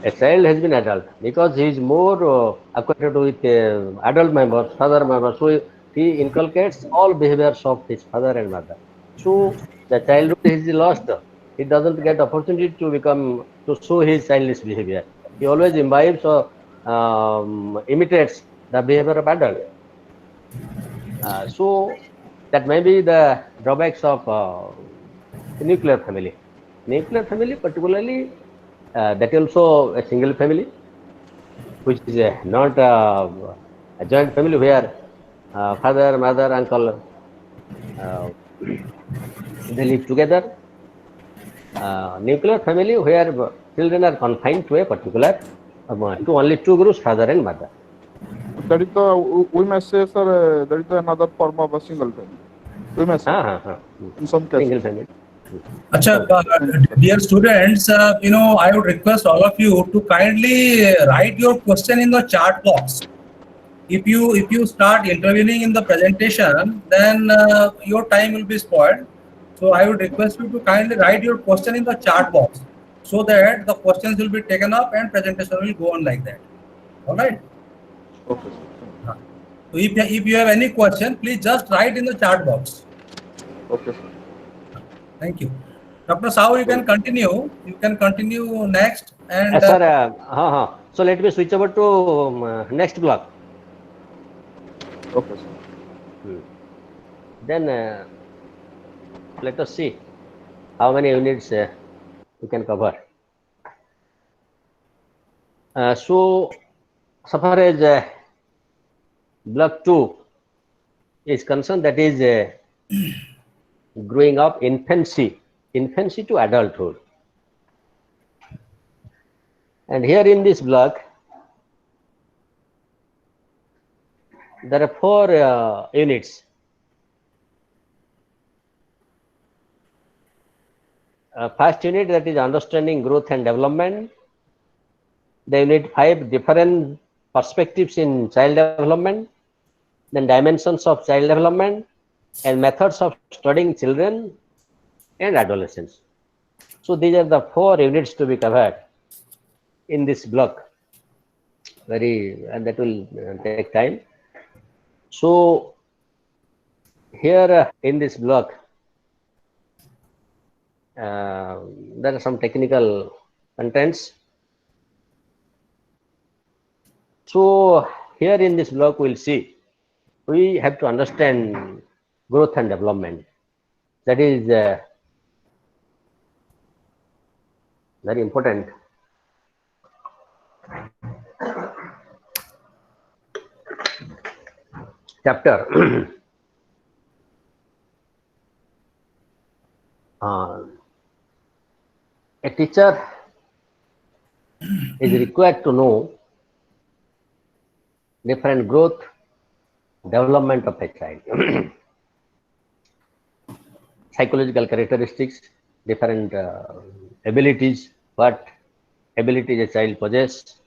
a child has been adult because he is more acquainted with adult members, father members. So he inculcates all behaviors of his father and mother. So the childhood is lost. He doesn't get opportunity to become to show his childish behavior. He always imbibes or imitates the behavior of adult. So that may be the drawbacks of the nuclear family. Nuclear family, particularly, that also a single family, which is not a joint family where father, mother, uncle uh, they live together. Nuclear family where children are confined to a particular to only two groups, father and mother. That is the, we may say, sir, that is another form of a single family. We may say, in some Single cases. family. Acha, Thank you, sir. dear students, I would request all of you to kindly write your question in the chat box. If you start intervening in the presentation, then your time will be spoiled. So I would request you to kindly write your question in the chat box so that the questions will be taken up and presentation will go on like that. All right. Okay, sir. So if you have any question, please just write in the chat box. Okay, sir. Thank you. Dr. Sahu, you can continue. You can continue next. And Sir, so let me switch over to next block. Okay, sir. Then let us see how many units we can cover. So far as block 2 is concerned, that is growing up infancy to adulthood. And here in this block, there are 4 units. First unit, that is understanding growth and development. The unit 5, different perspectives in child development, then dimensions of child development, and methods of studying children and adolescents. So these are the 4 units to be covered in this block. And that will take time. So here in this block, there are some technical contents. So here in this block, we'll see we have to understand growth and development. That is very important. Chapter. A teacher is required to know different growth, development of a child, psychological characteristics, different abilities, what abilities a child possesses,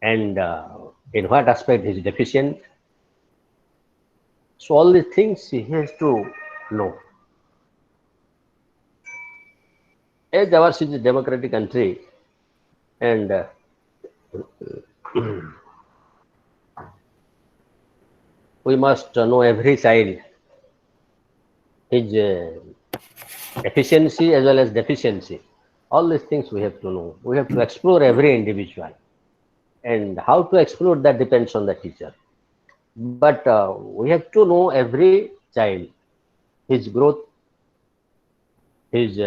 and in what aspect he is deficient. So all these things he has to know. As ours is a democratic country, and we must know every child, his efficiency as well as deficiency. All these things we have to know. We have to explore every individual. And how to explore that depends on the teacher. But we have to know every child, his growth, his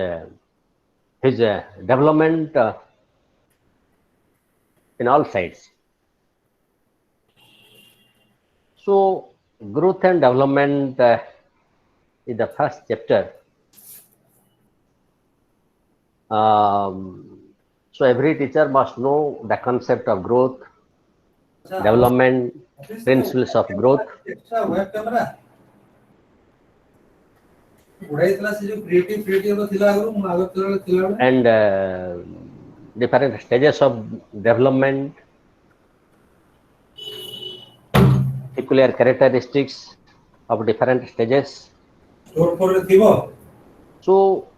development in all sides. So growth and development is the first chapter. So every teacher must know the concept of growth, development, principles of growth, and different stages of development, peculiar characteristics of different stages. So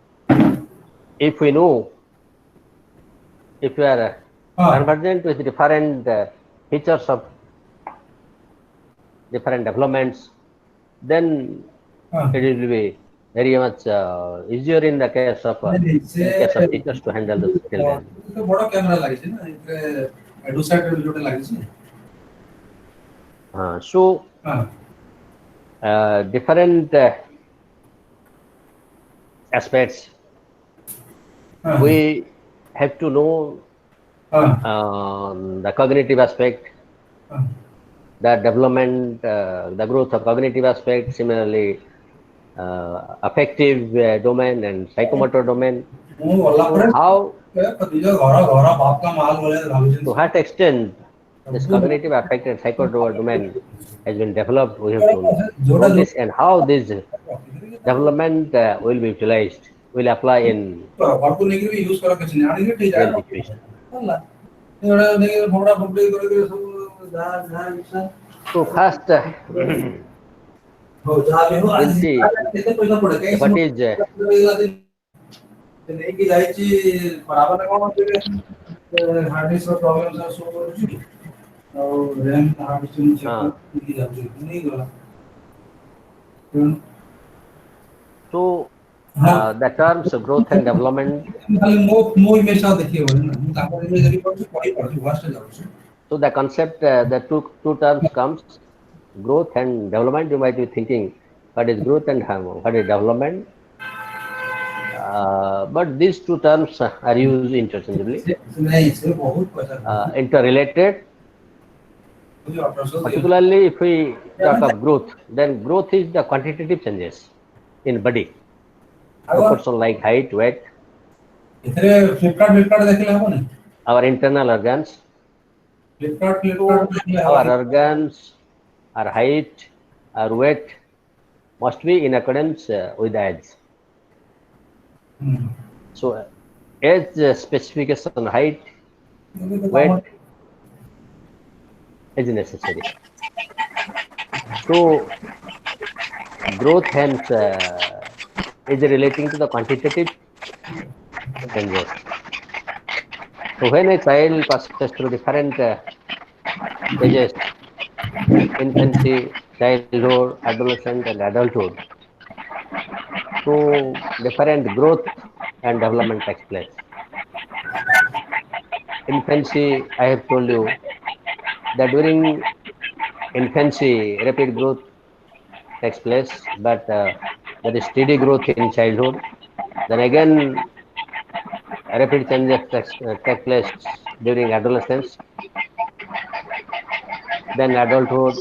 if we know, if you are conversant with different features of different developments, then it will be very much easier in the case of teachers to handle the children. So different aspects we have to know the cognitive aspect, the development, the growth of cognitive aspect, similarly affective domain and psychomotor domain. So how, to what extent this cognitive affective and psychomotor domain has been developed, we have to know this, and how this development will be utilized, will apply in real situation. So first, we'll see what is so the terms of growth and development. So the concept, the two terms comes, growth and development. You might be thinking, what is growth and what is development? But these two terms are used interchangeably, interrelated. Particularly if we talk of growth, then growth is the quantitative changes in body, proportion like height, weight, our internal organs. So our organs, our height, our weight must be in accordance with the age. So age specification, height, weight is necessary. So growth hence is relating to the quantitative changes. So when a child passes through different stages, infancy, childhood, adolescent, and adulthood, so different growth and development takes place. Infancy, I have told you that during infancy, rapid growth takes place, but there is steady growth in childhood. Then again, rapid changes take place during adolescence. Then adulthood,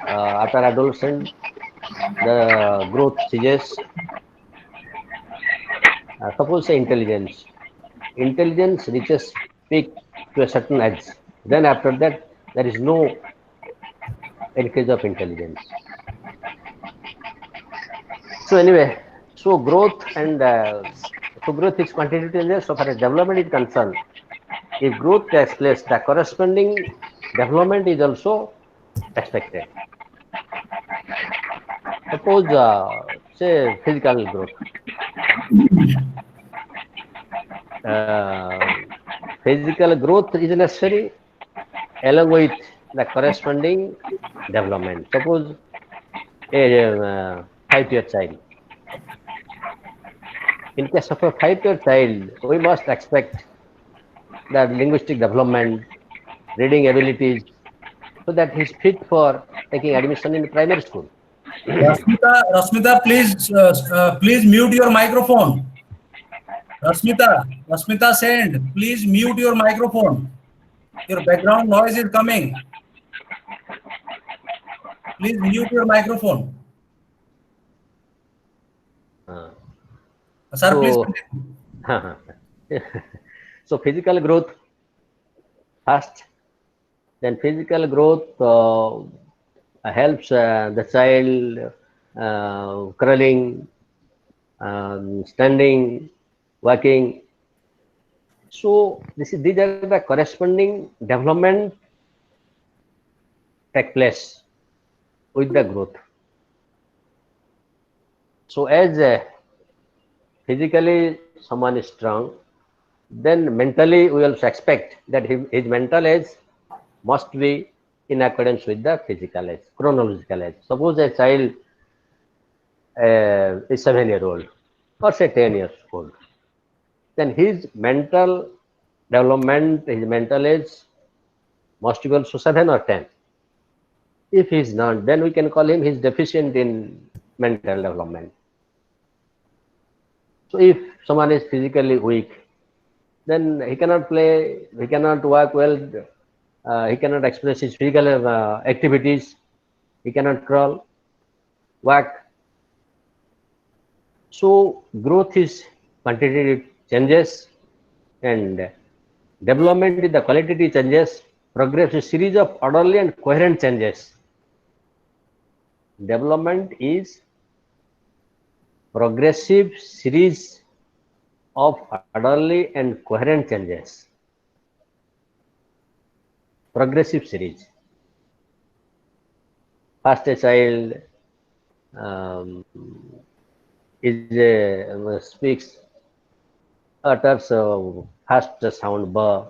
after adolescence, the growth ceases. Suppose say intelligence. Intelligence reaches peak to a certain age. Then after that, there is no increase of intelligence. So anyway, so growth and so growth is quantitative changes. So far as development is concerned, if growth takes place, the corresponding development is also expected. Suppose say physical growth. Physical growth is necessary along with the corresponding development. Suppose a 5-year child. In case of a 5-year child, we must expect that linguistic development, reading abilities, so that he is fit for taking admission in primary school. Rasmita, please mute your microphone. Rasmita Send, please mute your microphone. Your background noise is coming. Please mute your microphone. Sir, please So, continue. so physical growth first, then physical growth helps the child crawling, standing, walking. So these are the corresponding development take place with the growth. So as physically someone is strong, then mentally we also expect that his mental age must be in accordance with the physical age, chronological age. Suppose a child is 7 years old or say 10 years old, then his mental development, his mental age must be also 7 or 10. If he is not, then we can call him he is deficient in mental development. So if someone is physically weak, then he cannot play, he cannot work well, he cannot express his physical activities, he cannot crawl, walk. So growth is quantitative changes and development is the qualitative changes. Progress is series of orderly and coherent changes. Development is progressive series of orderly and coherent changes. Progressive series. First a child um, speaks, utters first sound ba,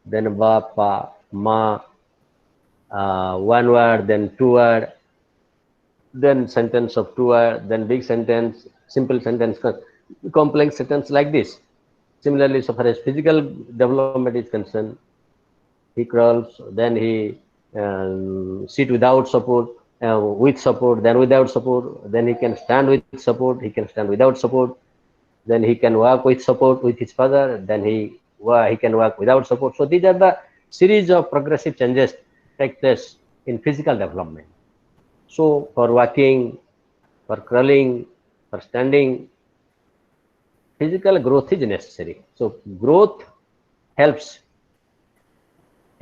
then ba, pa, ma, one word, then two word, then sentence of two word, then big sentence, simple sentence, complex sentence like this. Similarly, so far as physical development is concerned, he crawls, then he sit without support, with support, then without support, then he can stand with support, he can stand without support, then he can walk with support with his father, then he can walk without support. So these are the series of progressive changes take place in physical development. So for walking, for crawling, for standing, physical growth is necessary. So growth helps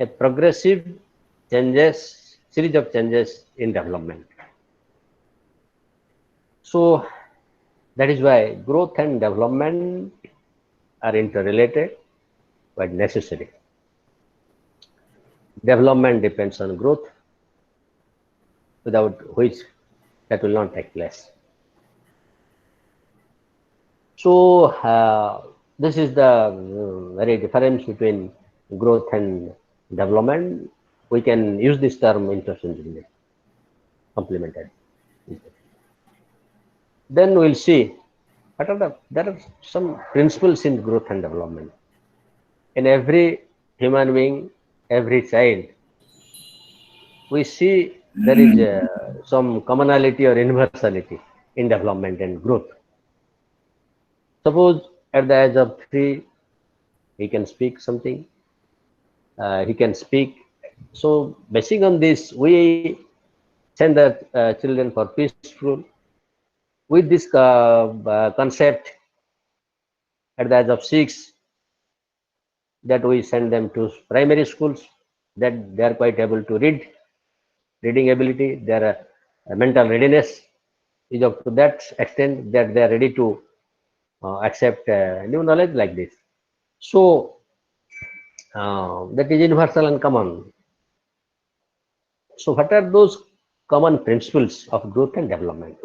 a progressive changes, series of changes in development. So that is why growth and development are interrelated but necessary. Development depends on growth, without which that will not take place. So this is the very difference between growth and development. We can use this term interchangeably, complementary. Then we'll see there are some principles in growth and development. In every human being, every child, we see there is some commonality or universality in development and growth. Suppose at the age of 3, he can speak something, he can speak. So basing on this, we send the children for peaceful. With this concept, at the age of 6, that we send them to primary schools, that they are quite able to read, reading ability, their mental readiness is up to that extent that they are ready to accept new knowledge like this. So that is universal and common. So what are those common principles of growth and development?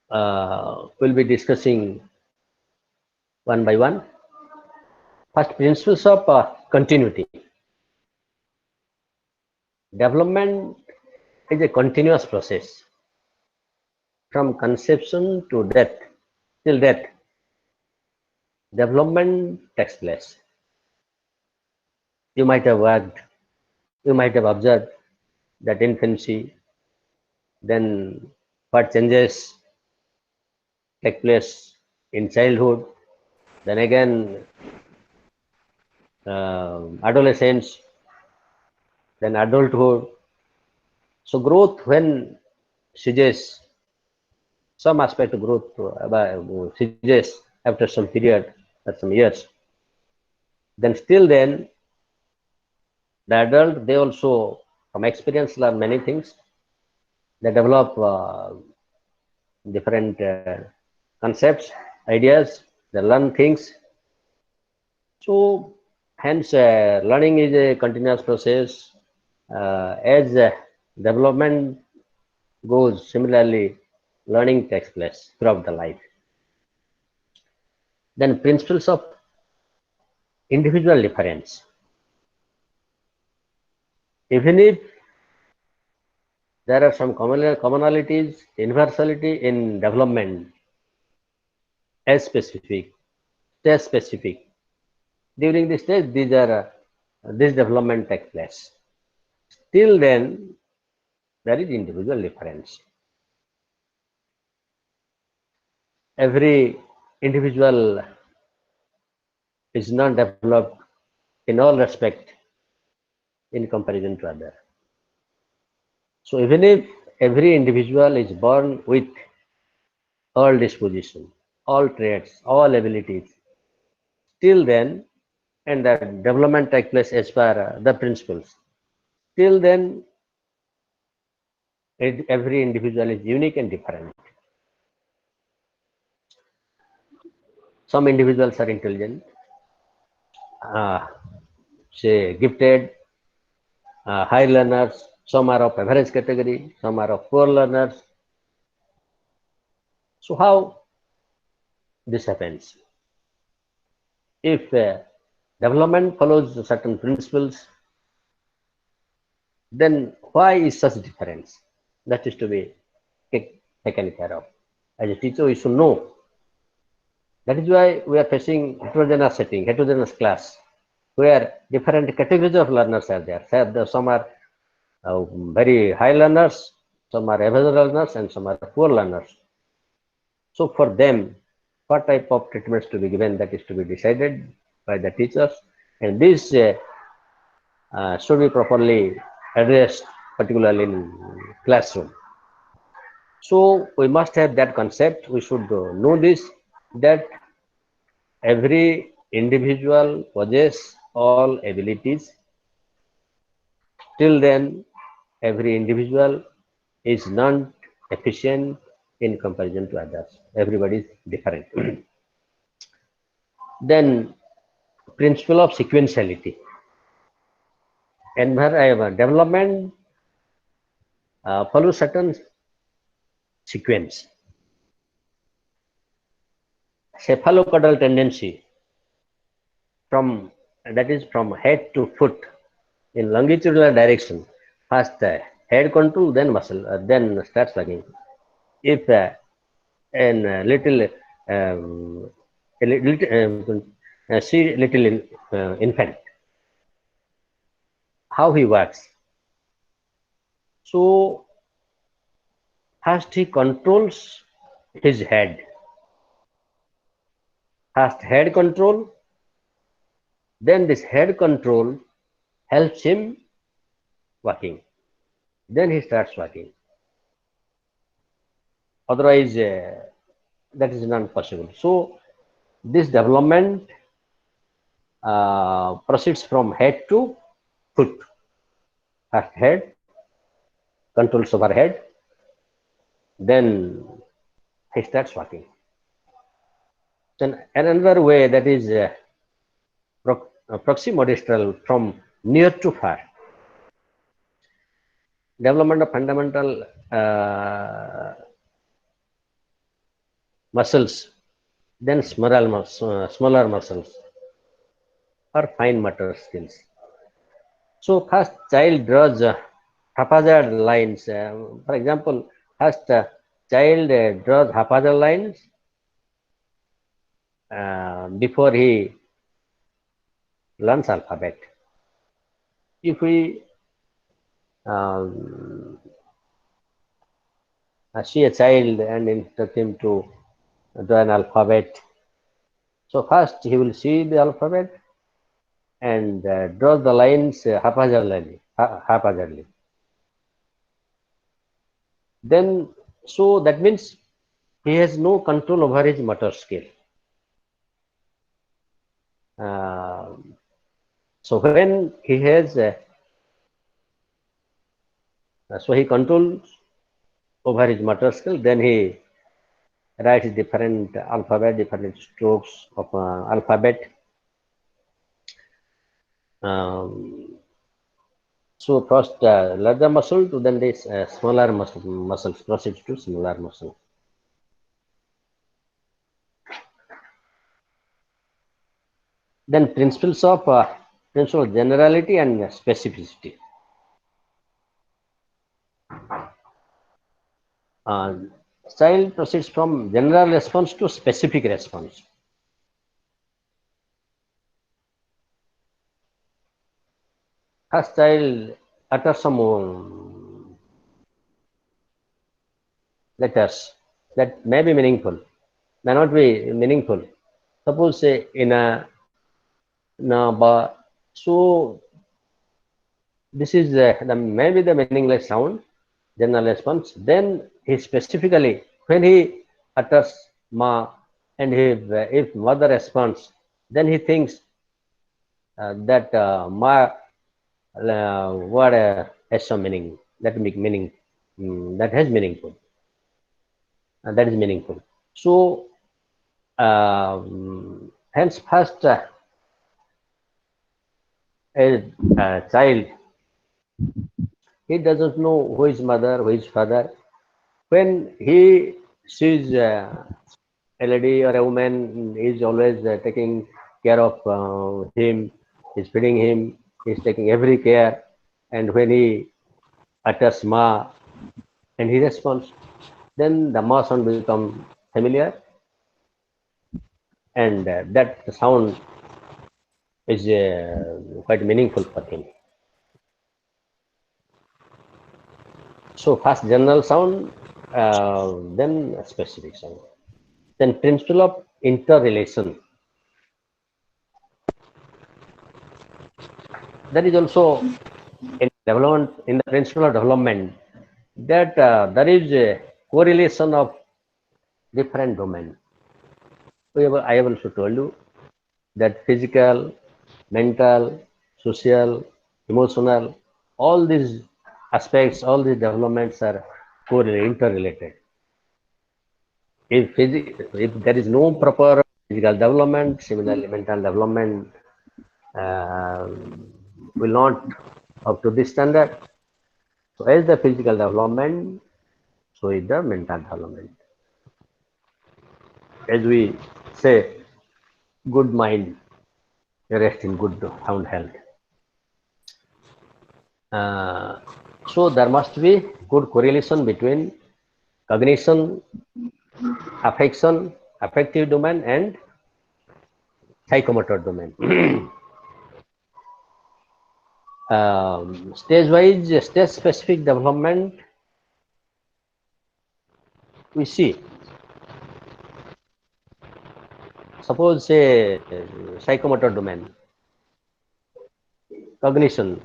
We'll be discussing one by one. First, principles of continuity. Development is a continuous process from conception to death, till death. Development takes place. You might have worked, you might have observed that infancy, then what changes take place in childhood, then again adolescence, then adulthood. So growth when ceases, some aspect of growth ceases after some period or some years, then still then the adult, they also from experience learn many things. They develop different concepts, ideas, they learn things. So hence learning is a continuous process. As development goes, similarly learning takes place throughout the life. Then principles of individual difference. Even if there are some commonalities, universality in development, as specific, stage specific. During this stage, this development takes place. Till then, there is individual difference. Every individual is not developed in all respect in comparison to other. So even if every individual is born with all disposition, all traits, all abilities, till then, and that development takes place as per the principles. Till then, every individual is unique and different. Some individuals are intelligent, say gifted, high learners. Some are of average category, some are of poor learners. So how this happens? If development follows certain principles, then why is such difference? That is to be taken care of. As a teacher, we should know. That is why we are facing heterogeneous setting, heterogeneous class, where different categories of learners are there. Some are very high learners, some are average learners, and some are poor learners. So for them, what type of treatments to be given, that is to be decided by the teachers, and this should be properly addressed, particularly in classroom. So we must have that concept. We should know this, that every individual possesses all abilities. Till then, every individual is not efficient in comparison to others. Everybody is different. Then, principle of sequentiality. Development follows certain sequence. Cephalocaudal tendency from head to foot in longitudinal direction. First head control, then muscle, then starts working. If see little infant, how he works. So first he controls his head. First head control, then this head control helps him working. Then he starts working. Otherwise, that is not possible. So this development proceeds from head to foot. First head controls over head, then he starts working. Then another way, that is proximodistral, from near to far. Development of fundamental muscles, then smaller muscles, or fine motor skills. So first child draws haphazard lines. For example, first child draws haphazard lines before he learns alphabet. If we see a child and instruct him to draw an alphabet, so first he will see the alphabet and draw the lines haphazardly. Then, so that means he has no control over his motor skill. So when he has, so he controls over his motor skill, then he writes different alphabet, different strokes of alphabet. So first larger muscle to then this smaller muscles proceeds to smaller muscle. Then principles of generality and specificity. Style proceeds from general response to specific response. First child utters some letters that may be meaningful, may not be meaningful. Suppose say in a na ba, so this is the maybe the meaningless sound, general response. Then he specifically when he utters ma and if mother responds, then he thinks that ma word has some meaning, that make meaning, that has meaningful, and that is meaningful. So hence first a child, he doesn't know who is mother, who is father. When he sees a lady or a woman, is always taking care of him, is feeding him, is taking every care, and when he utters ma and he responds, then the ma sound become familiar, and that sound is quite meaningful for him. So first general sound, then specific sound. Then principle of interrelation. That is also in development, in the principle of development, that there is a correlation of different domains. I have also told you that physical, mental, social, emotional, all these aspects, all these developments are interrelated. If there is no proper physical development, similarly mental development will not up to this standard. So as the physical development, so is the mental development. As we say, good mind rests in good sound health. So there must be good correlation between cognition, affection, affective domain, and psychomotor domain. Stage-wise, stage-specific development, we see. Suppose say psychomotor domain, cognition.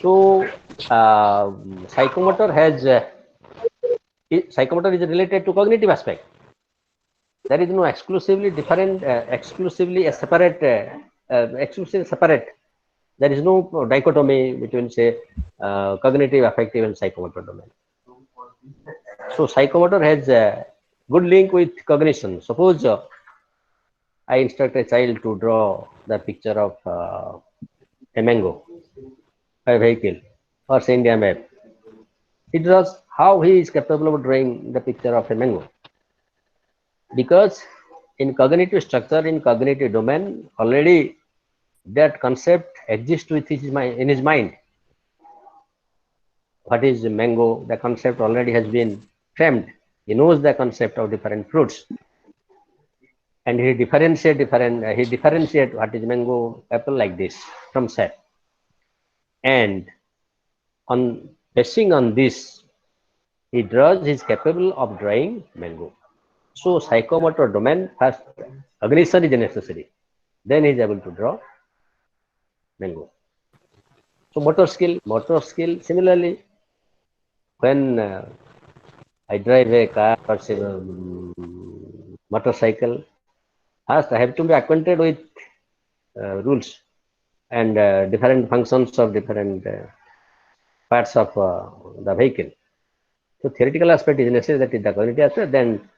So psychomotor has psychomotor is related to cognitive aspect. There is no exclusively different, exclusively separate. There is no dichotomy between say cognitive, affective, and psychomotor domain. So psychomotor has a good link with cognition. Suppose I instruct a child to draw the picture of a mango, a vehicle, or say India map. He draws how he is capable of drawing the picture of a mango. Because in cognitive structure, in cognitive domain, already that concept exists with in his mind. What is mango? The concept already has been framed. He knows the concept of different fruits, and he differentiate what is mango apple like this from shape. And on basing on this, he draws. He is capable of drawing mango. So psychomotor domain first cognition is necessary. Then he is able to draw mango. So motor skill similarly, when I drive a car or say, motorcycle. First, I have to be acquainted with rules and different functions of different parts of the vehicle. So theoretical aspect is necessary, that is the cognitive aspect. Then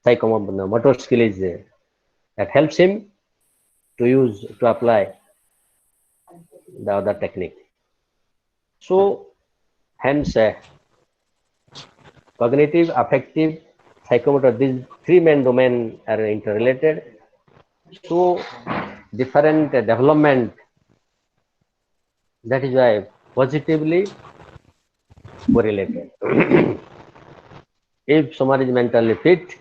motor skill is that helps him to apply the other technique. So hence cognitive, affective, psychomotor, these three main domains are interrelated. So different development, that is why positively correlated. If someone is mentally fit,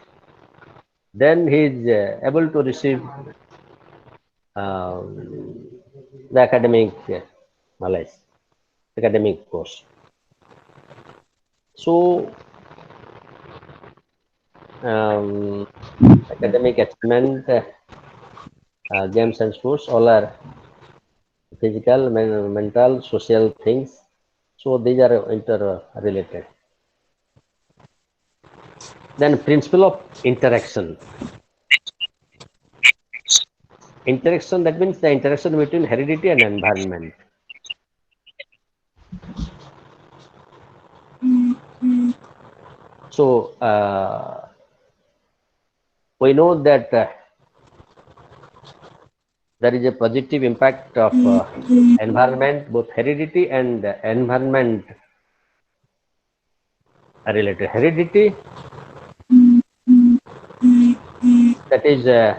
then he is able to receive the academic knowledge, academic course. So academic achievement, games and sports, all are physical, mental, social things. So these are interrelated. Then principle of interaction. Interaction, that means the interaction between heredity and environment. So we know that there is a positive impact of environment, both heredity and environment are related. Heredity, that is the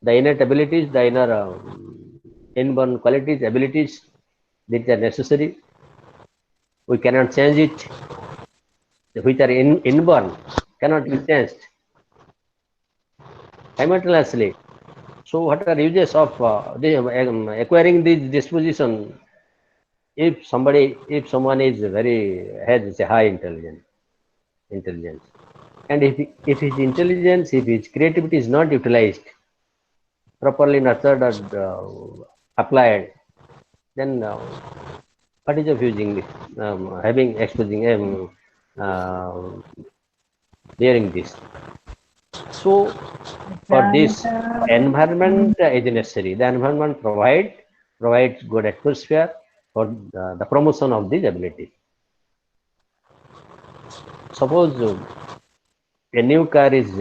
innate abilities, the inner inborn qualities, abilities that are necessary. We cannot change it. Which are inborn cannot be changed simultaneously. So what are uses of acquiring this disposition? If someone is has a high intelligence, and if his intelligence, if his creativity is not utilized, properly nurtured or applied, then what is of using this, exposing uh, bearing this? So for this, environment is necessary. The environment provides good atmosphere for the promotion of these abilities. Suppose a new car is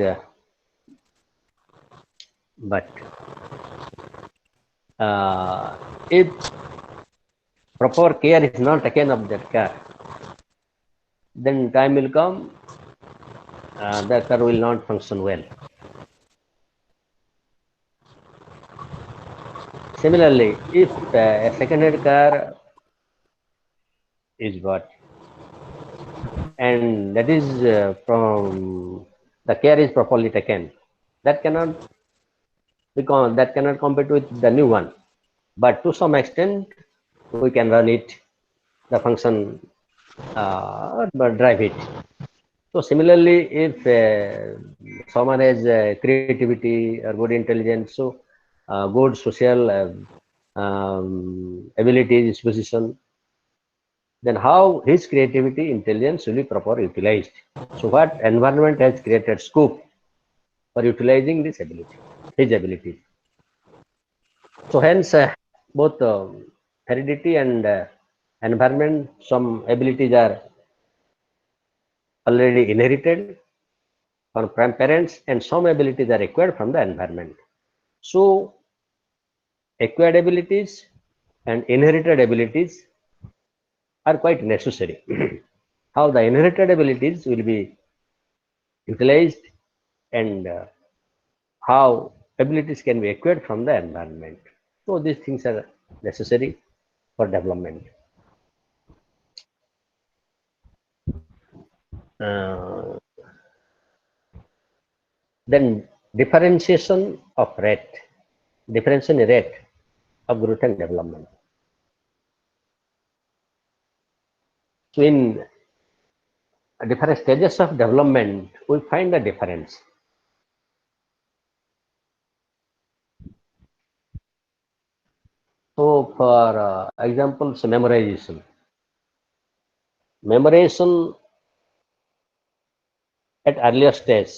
but if proper care is not taken of that car, then time will come, the car will not function well. Similarly, if a second-hand car is bought and that is from the care is properly taken, that cannot compete with the new one, but to some extent we can run it, the function, but drive it. So similarly, if someone has creativity or good intelligence, so good social ability, disposition, then how his creativity, intelligence will be properly utilized. So what environment has created scope for utilizing this ability, his abilities. So hence both heredity and environment, some abilities are already inherited from parents and some abilities are acquired from the environment. So acquired abilities and inherited abilities are quite necessary. How the inherited abilities will be utilized and how abilities can be acquired from the environment. So these things are necessary for development. Uh, then differentiation rate of growth and development. So in different stages of development, we find the difference. So for example, so memorization at earlier stage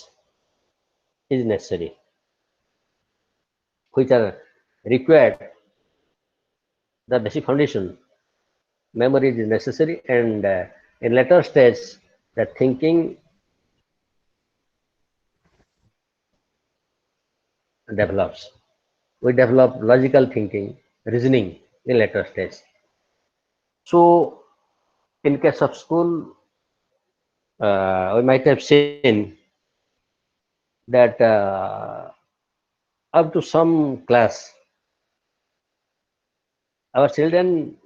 is necessary, which are required. The basic foundation, memory is necessary, and in later stage, the thinking develops. We develop logical thinking, reasoning in later stage. So, in case of school, we might have seen that up to some class, our children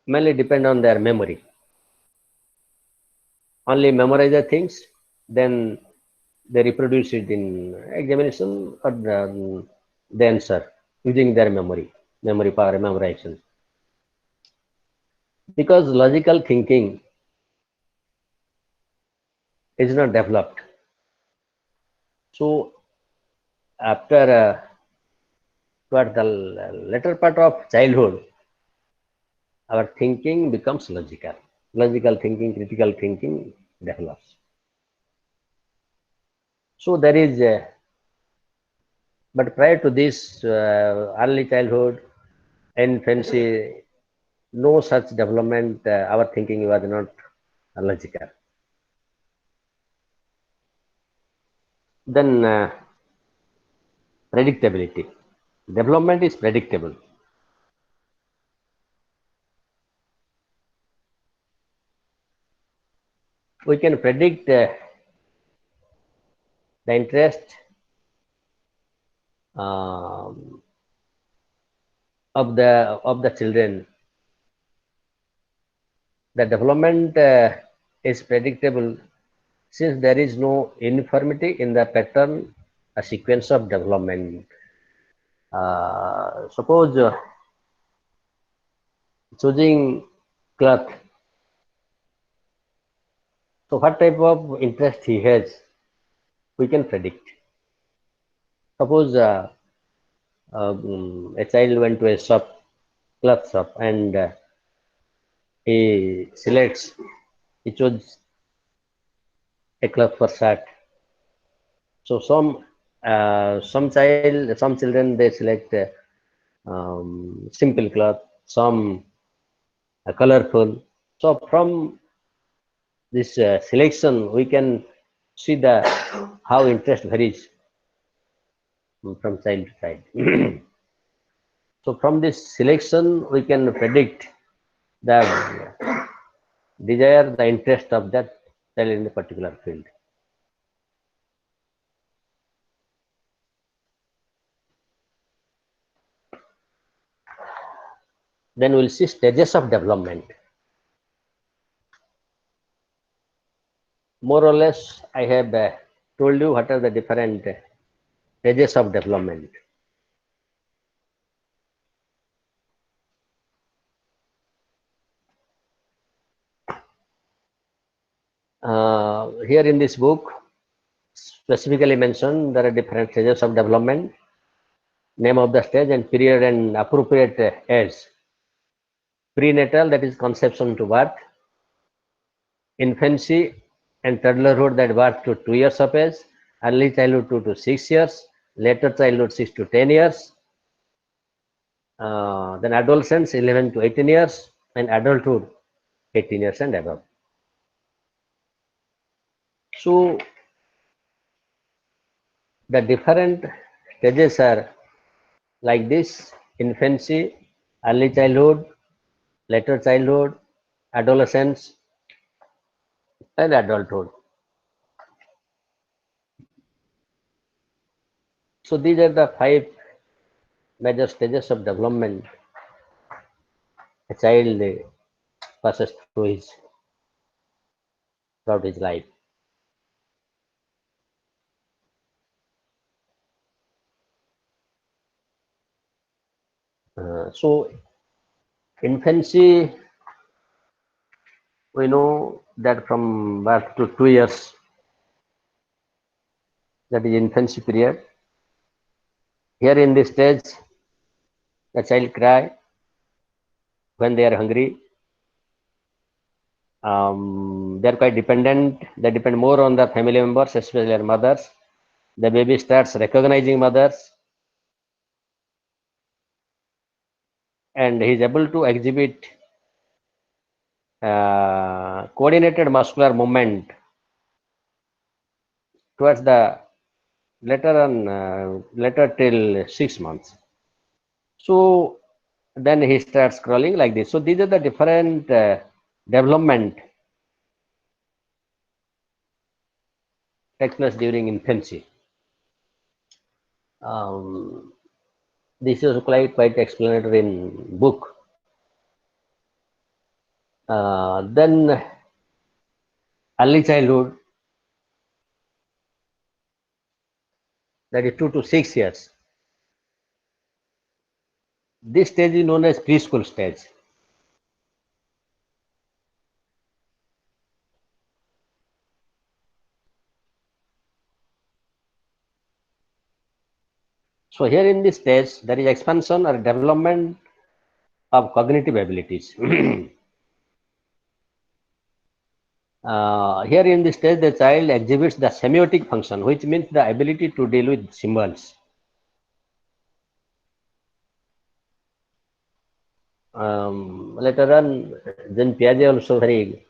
mainly depend on their memory. Only memorize the things, then they reproduce it in examination or the answer using their memory power, memorization. Because logical thinking is not developed. So after toward the later part of childhood, our thinking becomes logical. Logical thinking, critical thinking develops. So there is, but prior to this, early childhood, infancy, no such development. Our thinking was not logical. Then predictability. Development is predictable. We can predict the interest um, of the children. The development is predictable since there is no uniformity in the pattern, a sequence of development. Suppose choosing cloth. So what type of interest he has, we can predict. Suppose a child went to a shop, cloth shop, and he selects, he chose a cloth for shirt. So some children they select simple cloth, some colorful. So from this selection, we can see the how interest varies from child to child. So from this selection, we can predict the desire, the interest of that child in a particular field. Then we'll see stages of development. More or less, I have told you what are the different stages of development. Here in this book, specifically mentioned there are different stages of development, name of the stage and period and appropriate age. Prenatal, that is conception to birth. Infancy and toddlerhood, that birth to 2 years of age. Early childhood 2 to 6 years. Later childhood 6 to 10 years. Then adolescence 11 to 18 years. And adulthood 18 years and above. So the different stages are like this: infancy, early childhood, later childhood, adolescence, and adulthood. So these are the 5 major stages of development a child passes throughout his life. So infancy, we know that from birth to 2 years, that is infancy period. Here in this stage, the child cry when they are hungry, They're quite dependent. They depend more on their family members, especially their mothers. The baby starts recognizing mothers, and he is able to exhibit coordinated muscular movement towards the later till 6 months. So then he starts crawling like this. So these are the different development takes place during infancy. Um, this is quite explanatory in book. Then early childhood, that is 2 to 6 years. This stage is known as preschool stage. So here in this stage, there is expansion or development of cognitive abilities. Here in this stage, the child exhibits the semiotic function, which means the ability to deal with symbols. Later on, then Piaget also very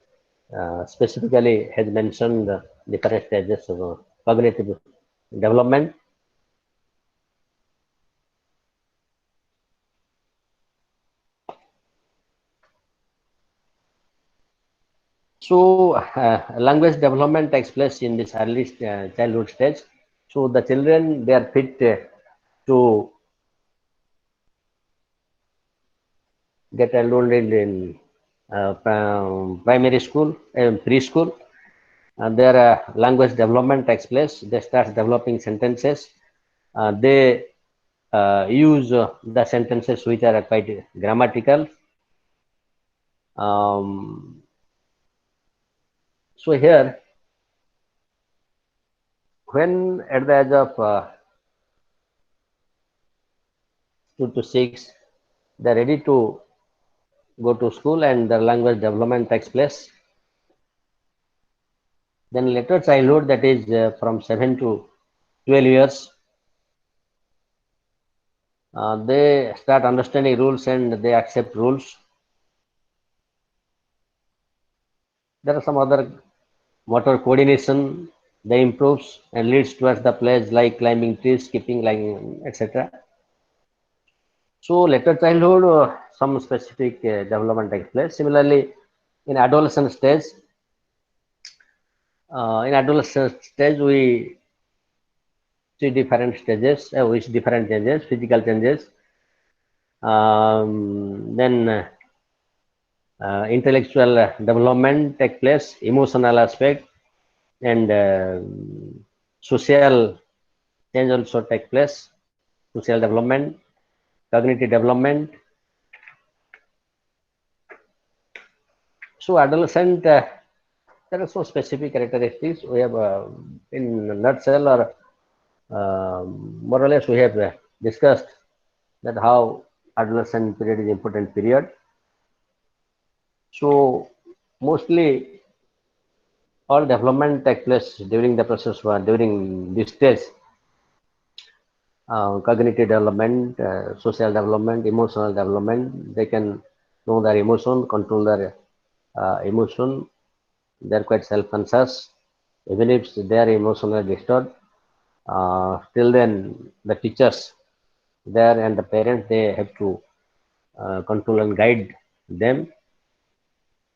specifically has mentioned the different stages of cognitive development. So, language development takes place in this early childhood stage. So, the children, they are fit to get enrolled in primary school and preschool, and their language development takes place. They start developing sentences. They use the sentences which are quite grammatical. So here, when at the age of 2 to 6, they're ready to go to school and the language development takes place. Then later childhood, that is from 7 to 12 years, they start understanding rules and they accept rules. There are some other motor coordination, they improves and leads towards the plays like climbing trees, skipping, like etc. So later childhood, some specific development takes place. Similarly, in adolescent stage, we see different stages, with different changes, physical changes. Then intellectual development take place, emotional aspect, and social change also take place, social development, cognitive development. So adolescent, there are so specific characteristics. We have, in a nutshell, or more or less, we have discussed that how adolescent period is important period. So mostly all development take place during the process, during this stage. Cognitive development, social development, emotional development. They can know their emotion, control their emotion. They're quite self-conscious. Even if they are emotionally disturbed, still then the teachers there and the parents, they have to control and guide them.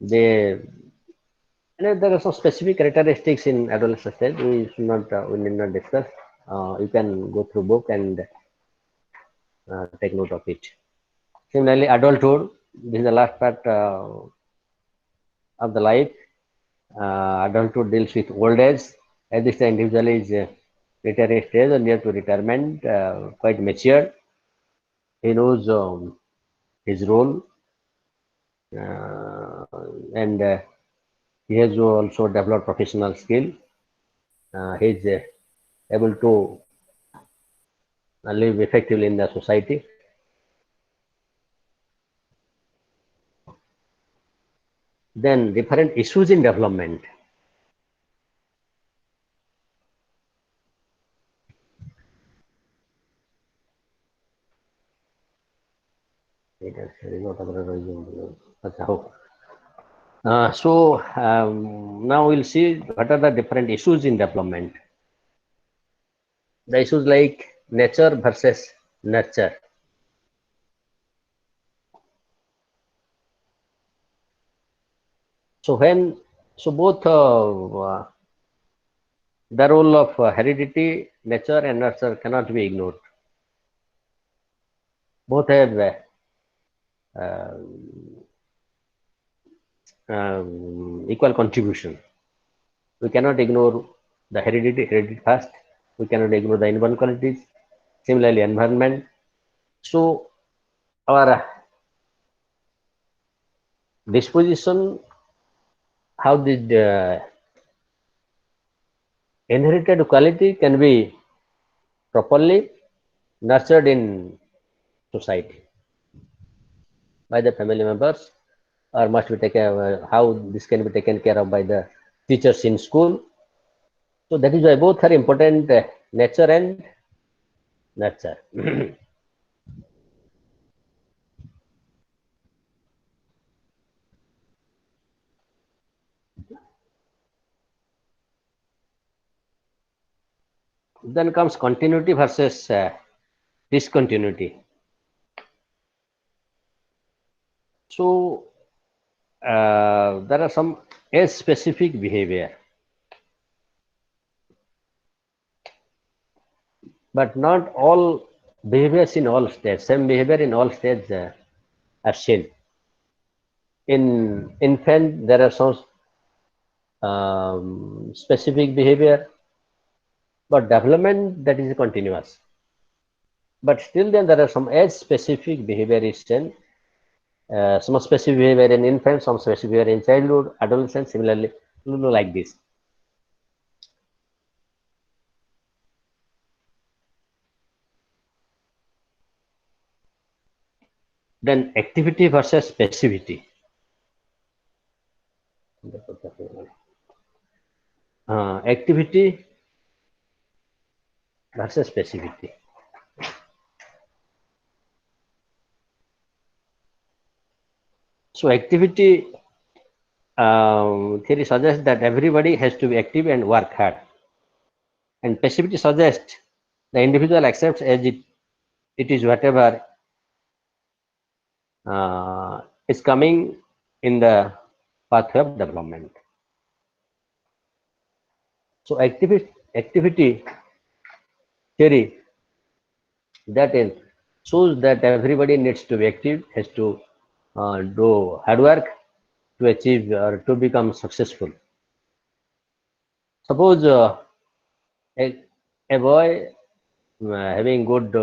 They, and there are some specific characteristics in adolescent stage. We should not, we need not discuss. You can go through book and take note of it. Similarly, adulthood. This is the last part of the life. Adulthood deals with old age. At this time, individual is retiring stage or near to retirement, quite mature. He knows his role, and he has also developed professional skill. He is able to live effectively in the society. Then different issues in development. Now we'll see what are the different issues in development. The issues like nature versus nurture. So both the role of heredity, nature and nurture cannot be ignored. Both have equal contribution. We cannot ignore the heredity first. We cannot ignore the inborn qualities. Similarly, environment. So our disposition, how the inherited quality can be properly nurtured in society by the family members, or must be taken how this can be taken care of by the teachers in school. So that is why both are important, nature and nurture. Then comes continuity versus discontinuity. So there are some age-specific behavior, but not all behaviors in all states. Same behavior in all states are seen. In infant, there are some specific behavior, but development that is continuous. But still, then there are some age-specific behavior is seen. Some specific behavior in infant, some specific behavior in childhood, adolescence. Similarly, like this. Then activity versus specificity. Activity versus specificity. So activity theory suggests that everybody has to be active and work hard. And passivity suggests the individual accepts as it is whatever is coming in the pathway of development. So activity theory that is shows that everybody needs to be active, has to do hard work to achieve or to become successful. Suppose a boy having good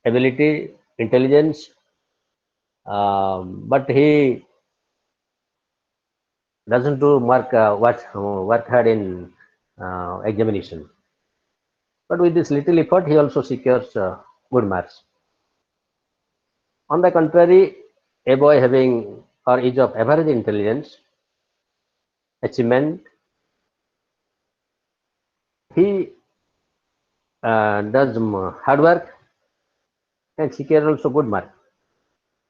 ability, intelligence, but he doesn't do work hard in examination. But with this little effort, he also secures good marks. On the contrary, a boy having or is of average intelligence, achievement, he does hard work and secures also good mark.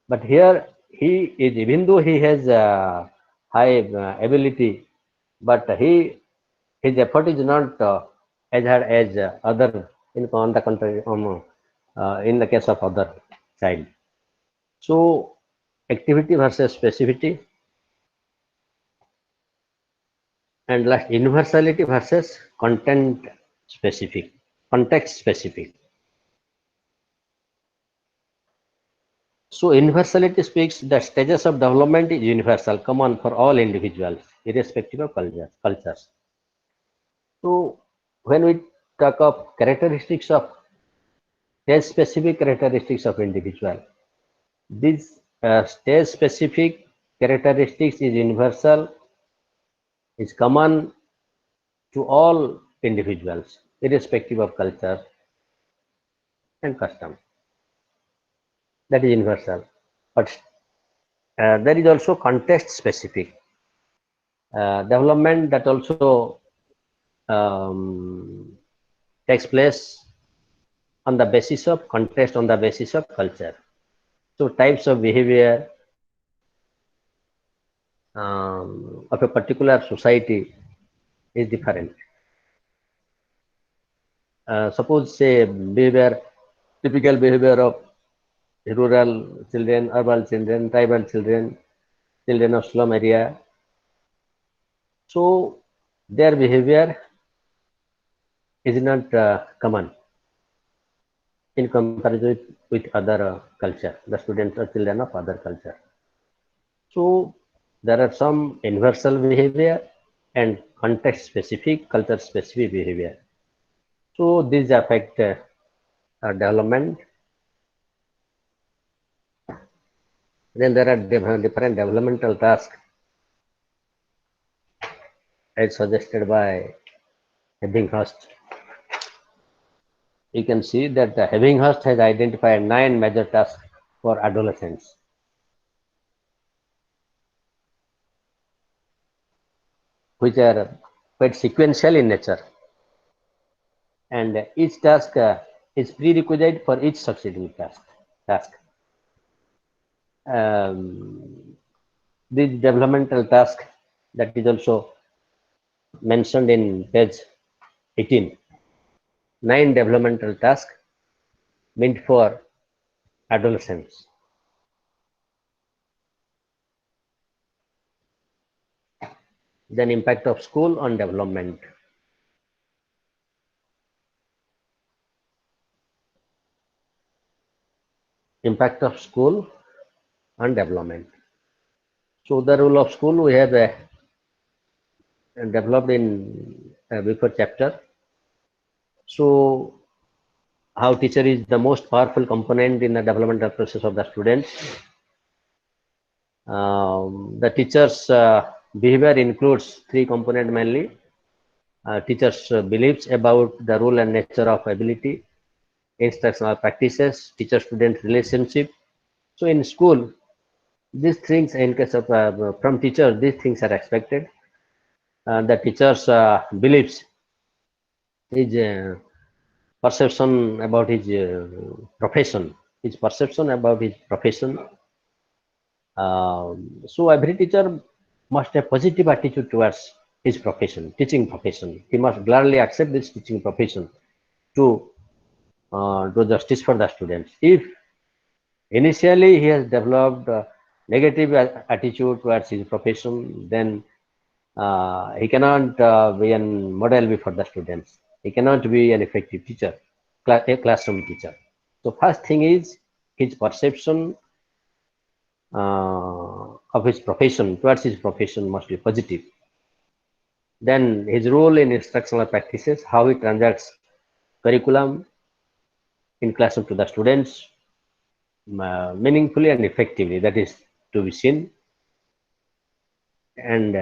But here he is, even though he has high ability, but his effort is not as hard as other, on the contrary, in the case of other child. So activity versus specificity, and last universality versus context specific. So universality speaks that stages of development is universal, common for all individuals, irrespective of cultures. So when we talk of characteristics of stage-specific characteristics of individual, these stage-specific characteristics is universal, is common to all individuals, irrespective of culture and custom. That is universal. But There is also context specific development that also takes place on the basis of context, on the basis of culture. So types of behavior of a particular society is different. Suppose say behavior, typical behavior of rural children, urban children, tribal children, children of slum area. So their behavior is not common in comparison with other culture, the students or children of other culture. So there are some universal behavior and context specific, culture specific behavior. So these affect development. Then there are different developmental tasks as suggested by Ebbinghurst. You can see that Ebbinghurst has identified 9 major tasks for adolescents. Which are quite sequential in nature, and each task is prerequisite for each succeeding task. This developmental task that is also mentioned in page 18. 9 developmental tasks meant for adolescents. Then impact of school on development. Impact of school on development. So the role of school we have developed in before chapter. So how teacher is the most powerful component in the developmental process of the students. The teacher's behavior includes 3 components mainly. Teacher's beliefs about the role and nature of ability, instructional practices, teacher-student relationship. So in school, these things, in case of from teacher, these things are expected. The teacher's beliefs, his perception about his profession, his perception about his profession. So every teacher must have positive attitude towards his profession, teaching profession. He must gladly accept this teaching profession to do justice for the students. If initially he has developed negative attitude towards his profession, then he cannot be a model before the students. He cannot be an effective teacher, a classroom teacher. So first thing is his perception of his profession, towards his profession must be positive. Then his role in instructional practices, how he transacts curriculum in classroom to the students meaningfully and effectively, that is to be seen. And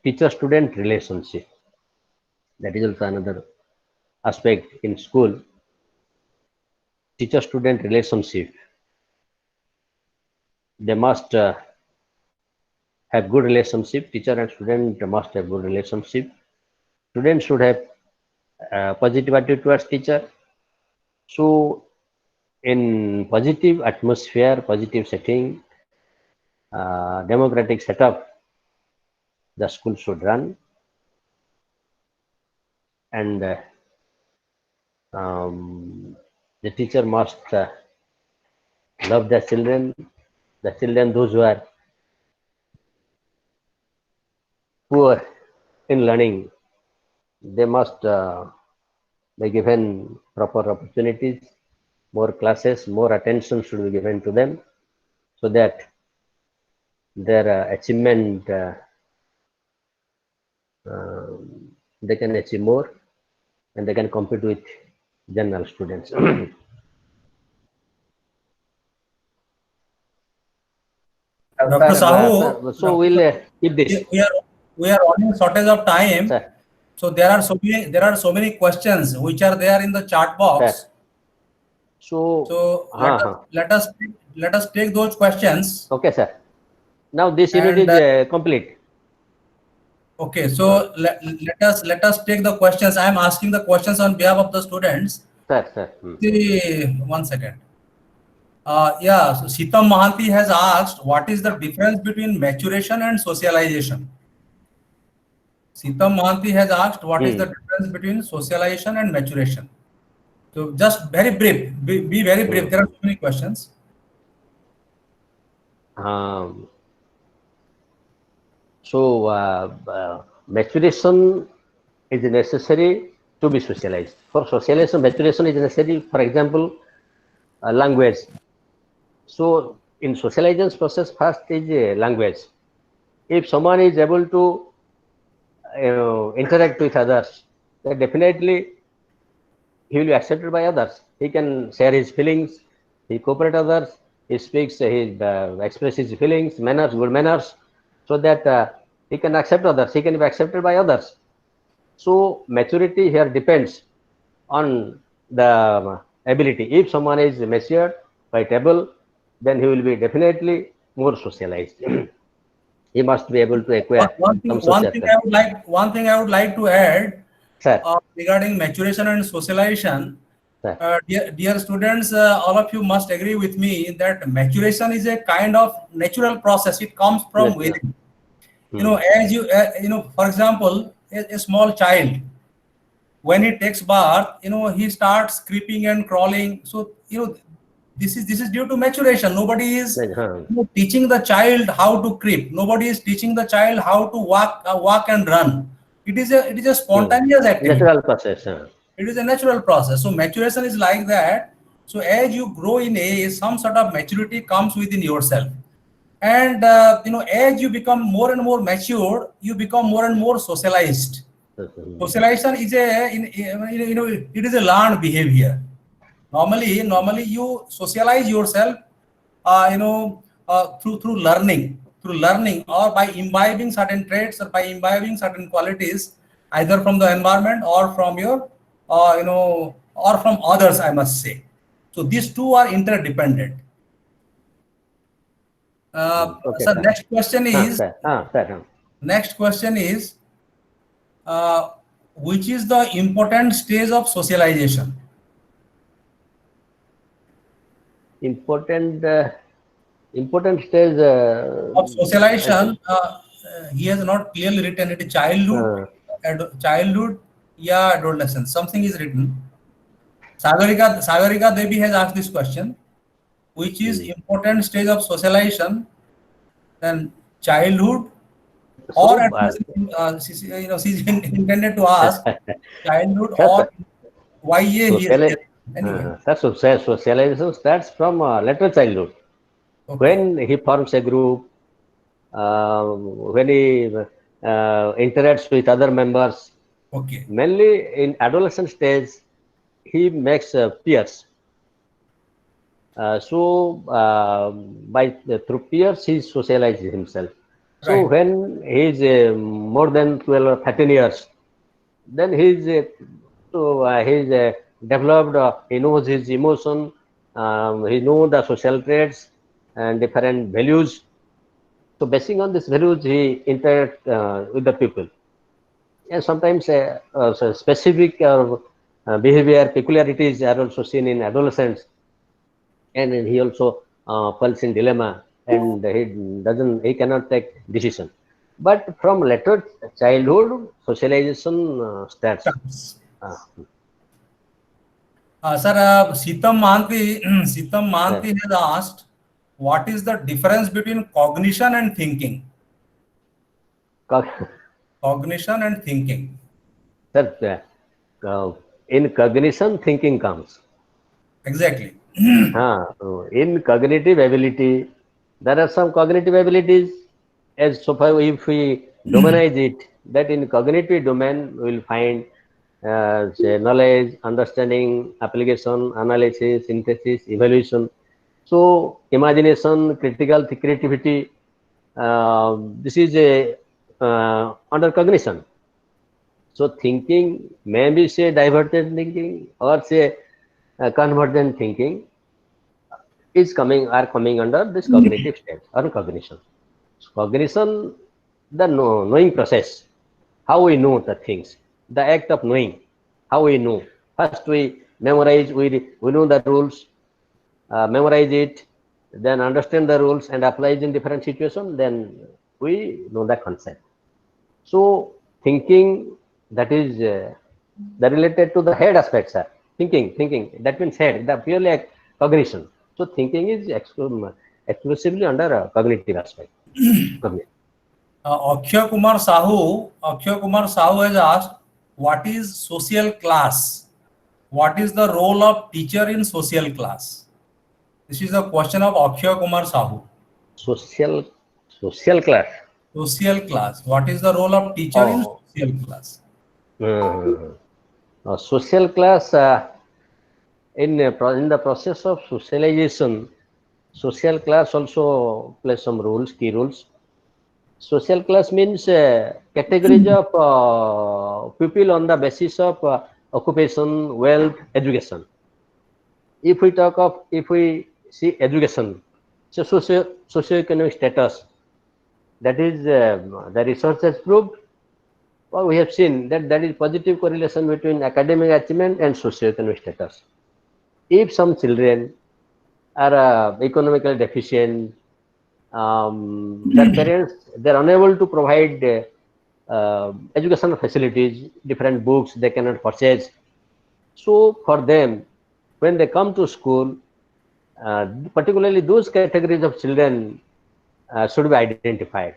teacher-student relationship, that is also another aspect in school. Teacher-student relationship, they must have good relationship. Teacher and student must have good relationship. Students should have positive attitude towards teacher. So in positive atmosphere, positive setting, democratic setup, the school should run. And the teacher must love the children those who are poor in learning. They must be given proper opportunities, more classes, more attention should be given to them, so that their achievement, they can achieve more and they can compete with general students. Dr. Sahu, So we'll keep this. we are running shortage of time. Sir. So there are so many questions which are there in the chat box. Sir. So let us take those questions. Okay, sir. Now this unit And is complete. okay, so let us take the questions. I am asking the questions on behalf of the students. Sir, sir. See, 1 second. Yeah, so Sitam Mahanti has asked, what is the difference between maturation and socialization? Sitam Mahanti has asked, what is the difference between socialization and maturation? So just very brief, be very brief. There are so many questions. Um, so maturation is necessary to be socialized. For socialization, maturation is necessary. For example, language. So in socialization process, first is language. If someone is able to interact with others, then definitely he will be accepted by others. He can share his feelings, he cooperate others, he speaks, he expresses his feelings, manners, good manners, so that he can accept others, he can be accepted by others. So maturity here depends on the ability. If someone is matured, quite able, then he will be definitely more socialized. He must be able to One, acquire one thing, some one social thing skills. one thing I would like to add Sir, regarding maturation and socialization. sir. Dear students, all of you must agree with me that maturation is a kind of natural process. It comes from Yes, sir. within. As for example, a small child, when he takes bath, he starts creeping and crawling. So, this is due to maturation. Nobody is teaching the child how to creep. Nobody is teaching the child how to walk and run. It is a spontaneous activity. Natural process. It is a natural process. So maturation is like that. So as you grow in age, some sort of maturity comes within yourself. And as you become more and more matured, you become more and more socialized. Socialization is it is a learned behavior. Normally you socialize yourself, through learning, or by imbibing certain traits or by imbibing certain qualities, either from the environment or from your, or from others, I must say. So these two are interdependent. Okay, So sir. next question is, Sir. Sir. next question is, uh, which is the important stage of socialization? Important, important stage. Of I think. socialization, he has not clearly written it. Childhood, yeah, adolescence. Something is written. Sagarika Devi has asked this question: which is important stage of socialization? Then childhood or So, adolescence? She's intended to ask childhood or sir, YA. He is sociali- there. Anyway, sir, socialization starts from later childhood. okay, When he forms a group, when he interacts with other members, okay, mainly in adolescent stage, he makes peers. By through peers, he socializes himself. So right. when he is more than 12 or 13 years, then he's developed. He knows his emotion. He knows the social traits and different values. So basing on these values, he interact with the people. And sometimes so specific behavior peculiarities are also seen in adolescents, and he also falls in dilemma, and he cannot take decision. But from later childhood, socialization starts. Uh, Sir, Sitam Mahanti, Sitam uh, Mahanti has asked, what is the difference between cognition and thinking? cog- Cognition and thinking. Sir, in cognition, thinking comes. Exactly. In cognitive ability, there are some cognitive abilities. As so far, if we dominize it, that in cognitive domain we will find say knowledge, understanding, application, analysis, synthesis, evaluation. So imagination, critical creativity. This is a under cognition. So thinking may be say divergent thinking or say convergent thinking is coming under this cognitive state or cognition. Cognition, the knowing process, how we know the things, the act of knowing, how we know. First we memorize, we know the rules, memorize it, then understand the rules and apply it in different situations, then we know the concept. So thinking, that is the related to the head aspects, sir. Thinking, that means head, the purely cognition. So thinking is exclusively under a cognitive aspect. Akshay Kumar Sahu has asked, what is social class? What is the role of teacher in social class? This is the question of Akshay Kumar Sahu. Social class. Social class. What is the role of teacher in social class? Social class, in the process of socialization, social class also plays some rules, key rules. Social class means categories of people on the basis of occupation, wealth, education. If we see education, so socio-economic status, that is the research has proved, or we have seen that there is positive correlation between academic achievement and socio-economic status. If some children are economically deficient, their parents, they're unable to provide educational facilities, different books they cannot purchase. So for them, when they come to school, particularly those categories of children should be identified.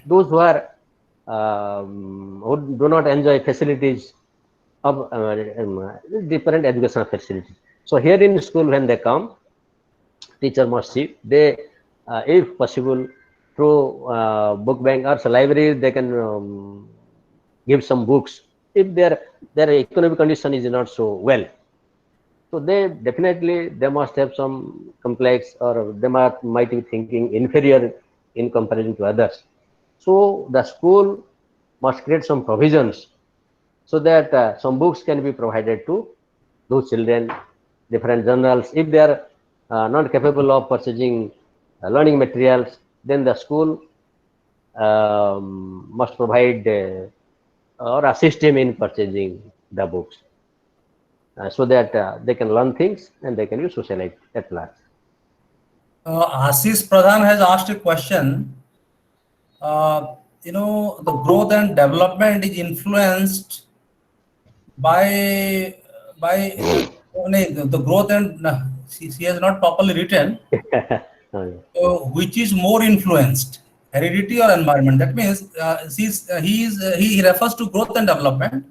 Those who do not enjoy facilities of different educational facilities. So here in school, when they come, teacher must see, they, if possible, through book bank or library, they can give some books if their economic condition is not so well. So they must have some complex, or they might be thinking inferior in comparison to others. So the school must create some provisions so that some books can be provided to those children, different journals. If they are not capable of purchasing learning materials, then the school must provide or assist him in purchasing the books, so that they can learn things and they can be socialized at large. Ashish Pradhan has asked a question. The growth and development is influenced by the growth and she has not properly written. Which is more influenced, heredity or environment? That means he refers to growth and development.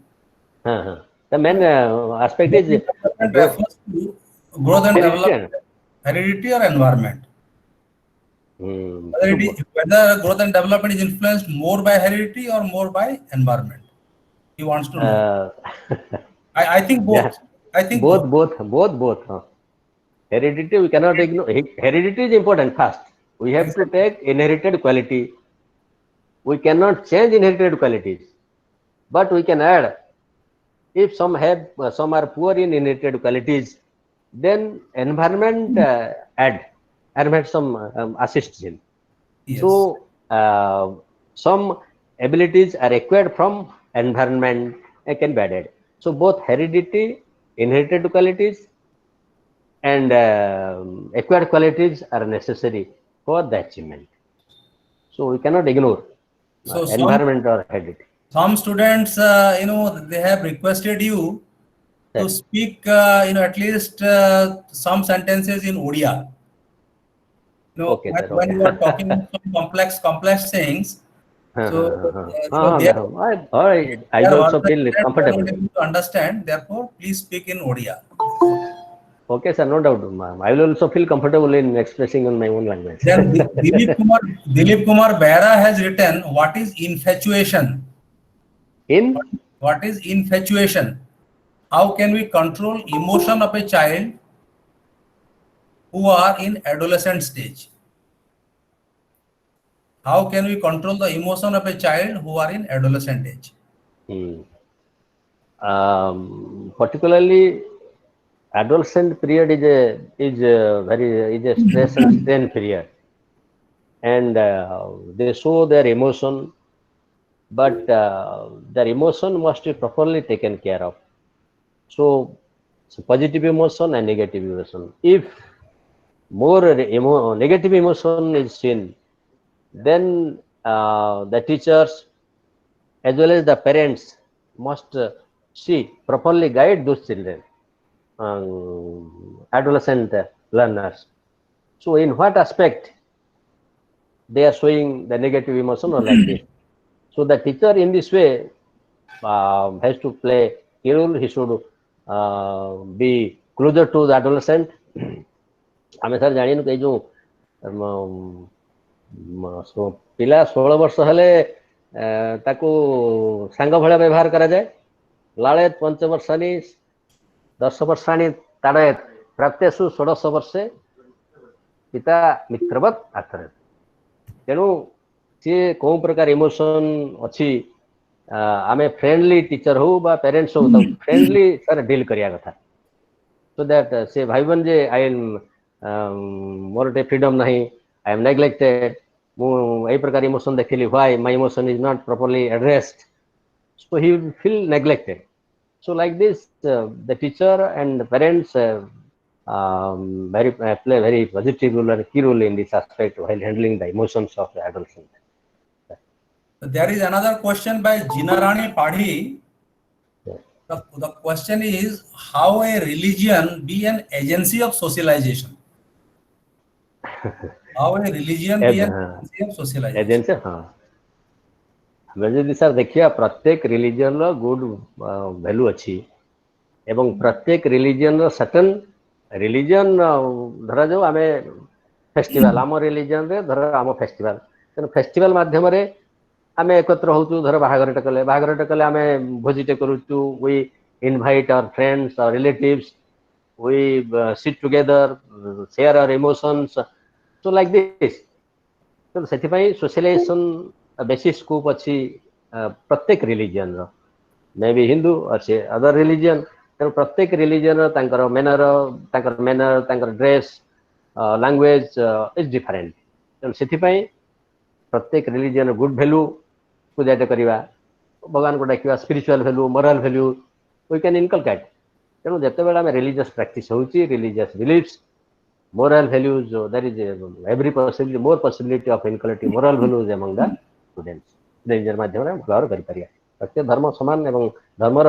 The main aspect is refers to growth and development, heredity or environment. Whether growth and development is influenced more by heredity or more by environment, he wants to know. I think both. Yeah. I think both. Heredity we cannot ignore. Heredity is important first. We have to take inherited quality. We cannot change inherited qualities, but we can add. If some are poor in inherited qualities, then environment environment some assists him. Yes. So some abilities are acquired from environment and can be added. So both heredity, inherited qualities, and acquired qualities are necessary for the achievement. So we cannot ignore environment or heredity. Some students, they have requested you to speak, at least some sentences in Odia. Okay, when you are talking some complex things, so I also feel comfortable to understand. Therefore, please speak in Odia. Okay, sir, no doubt. I will also feel comfortable in expressing in my own language. Then Dilip Kumar Behra has written, what is infatuation? What is infatuation? How can we control emotion of a child who are in adolescent stage? How can we control the emotion of a child who are in adolescent age? Particularly, adolescent period is a stress and strain period. and they show their emotion, but their emotion must be properly taken care of. So, positive emotion and negative emotion. If more negative emotion is seen, then the teachers as well as the parents must see properly guide those children, adolescent learners. So, in what aspect they are showing the negative emotion or like this? So, the teacher in this way has to play a role. He should be closer to the adolescent. ଆମେ sir ଜାଣିନୁ ଏଇ ଯୋଉ ପିଲା 16 ବର୍ଷ ହେଲେ ତାକୁ ସାଙ୍ଗ ଭଳିଆ ବ୍ୟବହାର କରାଯାଏ। ଲାଳେତ ପଞ୍ଚବର୍ଷାଣି 10 ବର୍ଷାଣି ତାଡ଼େତ ପ୍ରାପ୍ତେଷୁ ଷୋଡ଼ଶ ବର୍ଷେ ପିତା ମିତ୍ରବତ୍ ଆଚରେତ। ତେଣୁ ସିଏ କୋଉ ପ୍ରକାର ଇମୋସନ ଅଛି, ଆମେ ଫ୍ରେଣ୍ଡଲି ଟିଚର ହଉ ବା ପ୍ୟାରେଣ୍ଟସ୍ ହଉ ତାକୁ ଫ୍ରେଣ୍ଡଲି ସାର୍ ଡିଲ୍ କରିବା କଥା। so that ସେ ଭାବିବନି ଯେ ମୋର ଗୋଟେ ଫ୍ରିଡମ ନାହିଁ, I am neglected, ମୁଁ ଏଇ ପ୍ରକାର ଇମୋସନ ଦେଖିଲି, why my emotion is not properly addressed, so he will feel neglected. So like this the teacher and the parents play very positive role and key role in this aspect while handling the emotions of the adolescent. There is another question by Jinarani Padhi. Yes. The question is, how a religion be an agency of socialization? How a religion be an agency of socialization? Agency, हाँ। ଆମେ ଯଦି sir ଦେଖିବା ପ୍ରତ୍ୟେକ ରିଲିଜିଅନର good value ଅଛି ଏବଂ ପ୍ରତ୍ୟେକ ରିଲିଜିଅନର certain religion ଧରାଯାଉ ଆମେ ଫେଷ୍ଟିଭାଲ, ଆମ ରିଲିଜିଅନରେ ଧର ଆମ ଫେଷ୍ଟିଭାଲ, ତେଣୁ ଫେଷ୍ଟିଭାଲ ମାଧ୍ୟମରେ ଆମେ ଏକତ୍ର ହଉଛୁ। ଧର ବାହାଘରଟେ କଲେ ଆମେ ଭୋଜିଟେ କରୁଛୁ, we invite our friends our relatives, we sit together, share our emotions, so like this. ତେଣୁ ସେଥିପାଇଁ ସୋସିଆଲାଇଜେସନ ବେଶୀ ସ୍କୋପ ଅଛି ପ୍ରତ୍ୟେକ ରିଲିଜିଅନର, ମେ ବି ହିନ୍ଦୁ ଅଛି ଅଦର ରିଲିଜିଅନ। ତେଣୁ ପ୍ରତ୍ୟେକ ରିଲିଜିଅନର ତାଙ୍କର ମ୍ୟାନର, ତାଙ୍କର ଡ୍ରେସ୍, ଲାଙ୍ଗୁଏଜ ଇଜ୍ ଡିଫରେଣ୍ଟ। ତେଣୁ ସେଥିପାଇଁ ପ୍ରତ୍ୟେକ ରିଲିଜିଅନ ଗୁଡ୍ ଭ୍ୟାଲୁକୁ ଜାତ କରିବା, ଭଗବାନଙ୍କୁ ଡାକିବା, spiritual value, moral value we can inculcate. ତେଣୁ ଯେତେବେଳେ ଆମେ ରିଲିଜିୟସ୍ ପ୍ରାକ୍ଟିସ୍ ହେଉଛି, religious beliefs, moral values, there is more possibility of inculcating moral values among the students। religion ମାଧ୍ୟମରେ ବ୍ୟବହାର କରିପାରିବା। ପ୍ରତ୍ୟେକ ଧର୍ମ ସମାନ ଏବଂ ଧର୍ମର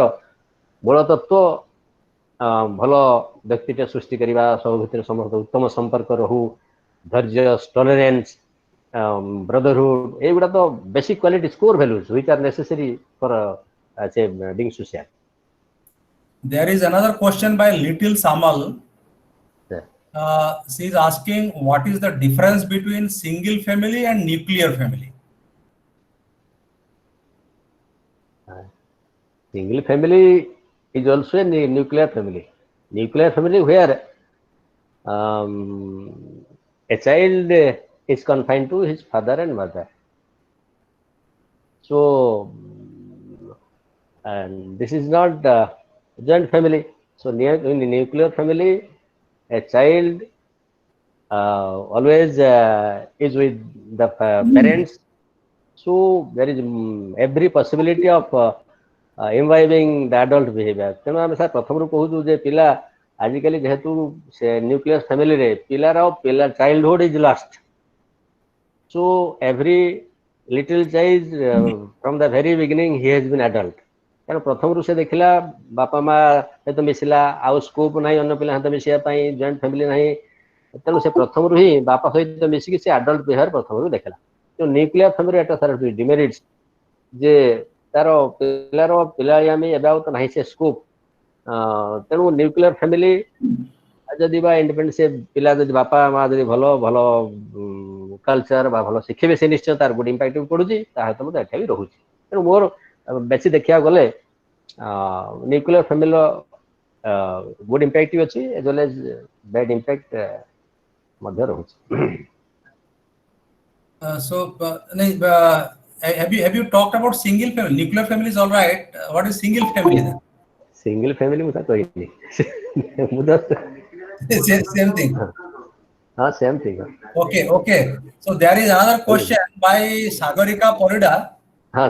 ମୂଳ ତତ୍ତ୍ୱ ଭଲ ବ୍ୟକ୍ତିଟେ ସୃଷ୍ଟି କରିବା, ସବୁ ଭିତରେ ସମସ୍ତ ଉତ୍ତମ ସମ୍ପର୍କ ରହୁ, ଧୈର୍ଯ୍ୟ, ଟଲରେନ୍ସ, brotherhood, ଏଇଗୁଡ଼ା ତ basic qualities, core values which are necessary for being social। There is another question by Little Samal. She is asking, what is the difference between single family and nuclear family? Single family is also a nuclear family. Nuclear family where a child is confined to his father and mother. So, and this is not joint family. So, in the nuclear family, a child always is with the parents. So, there is every possibility of imbibing the adult behavior। ତେଣୁ ଆମେ sir ପ୍ରଥମରୁ କହୁଛୁ ଯେ ପିଲା ଆଜିକାଲି ଯେହେତୁ ସେ nucleus ଫ୍ୟାମିଲିରେ ପିଲା childhood is lost. So every little child from the very beginning he has been adult. କାରଣ ପ୍ରଥମରୁ ସେ ଦେଖିଲା ବାପା ମା ସହିତ ମିଶିଲା, ଆଉ ସ୍କୋପ୍ ନାହିଁ ଅନ୍ୟ ପିଲା ସହିତ ମିଶିବା ପାଇଁ, ଜଏଣ୍ଟ ଫ୍ୟାମିଲି ନାହିଁ। ତେଣୁ ସେ ପ୍ରଥମରୁ ହିଁ ବାପା ସହିତ ମିଶିକି ସେ ଆଡଲ୍ଟ ବିହେଭିୟର ପ୍ରଥମରୁ ଦେଖିଲା। ତେଣୁ ନ୍ୟୁକ୍ଲିୟର ଫ୍ୟାମିଲି ଏଟା ସାର୍ ଡିମେରିଟ୍ସ ଯେ ତାର ପିଲାଳିଆମି ଏବେ ଆଉ ତ ନାହିଁ ସେ ସ୍କୋପ୍। ତେଣୁ ନ୍ୟୁକ୍ଲିୟର ଫ୍ୟାମିଲି ଯଦି ବା ଇଣ୍ଡିପେଣ୍ଡେଣ୍ଟ, ସେ ପିଲା ଯଦି ବାପା ମା ଯଦି ଭଲ କଲଚର ବା ଭଲ ଶିଖିବେ, ସେ ନିଶ୍ଚୟ ତାର ଗୁଡ୍ ଇମ୍ପାକ୍ଟ ବି ପଡୁଛି, ତା ସହିତ ମଧ୍ୟ ଏଠା ବି ରହୁଛି। ତେଣୁ ମୋର ବେଶୀ ଦେଖିବାକୁ ଗଲେ ନ୍ୟୁକ୍ଲିୟର ଫ୍ୟାମିଲିର ଗୁଡ୍ ଇମ୍ପାକ୍ଟ ବି ଅଛି, age well age bad impact ମଧ୍ୟ ରହୁଛି। Have you talked about single family? Nuclear family is all right. What is single family then? Single family ମୁଁ ତ କହିନି। Same thing. Same thing. Okay, okay. So there is another question by Sagarika Porida.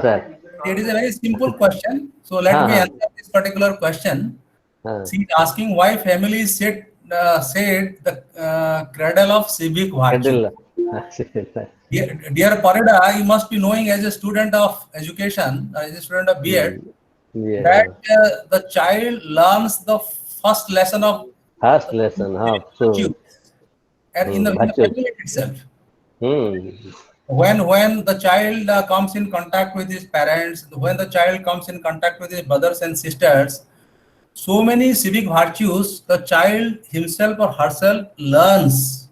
Sir. It is a very simple question. So let me answer this particular question. She is asking why families said the cradle of civic virtue. Dear Parida, you must be knowing as a student of education, as a student of BEd, that the child learns the first lesson of First lesson, virtue, and in the virtues. family itself. When the child comes in contact with his parents, when the child comes in contact with his brothers and sisters, so many civic virtues the child himself or herself learns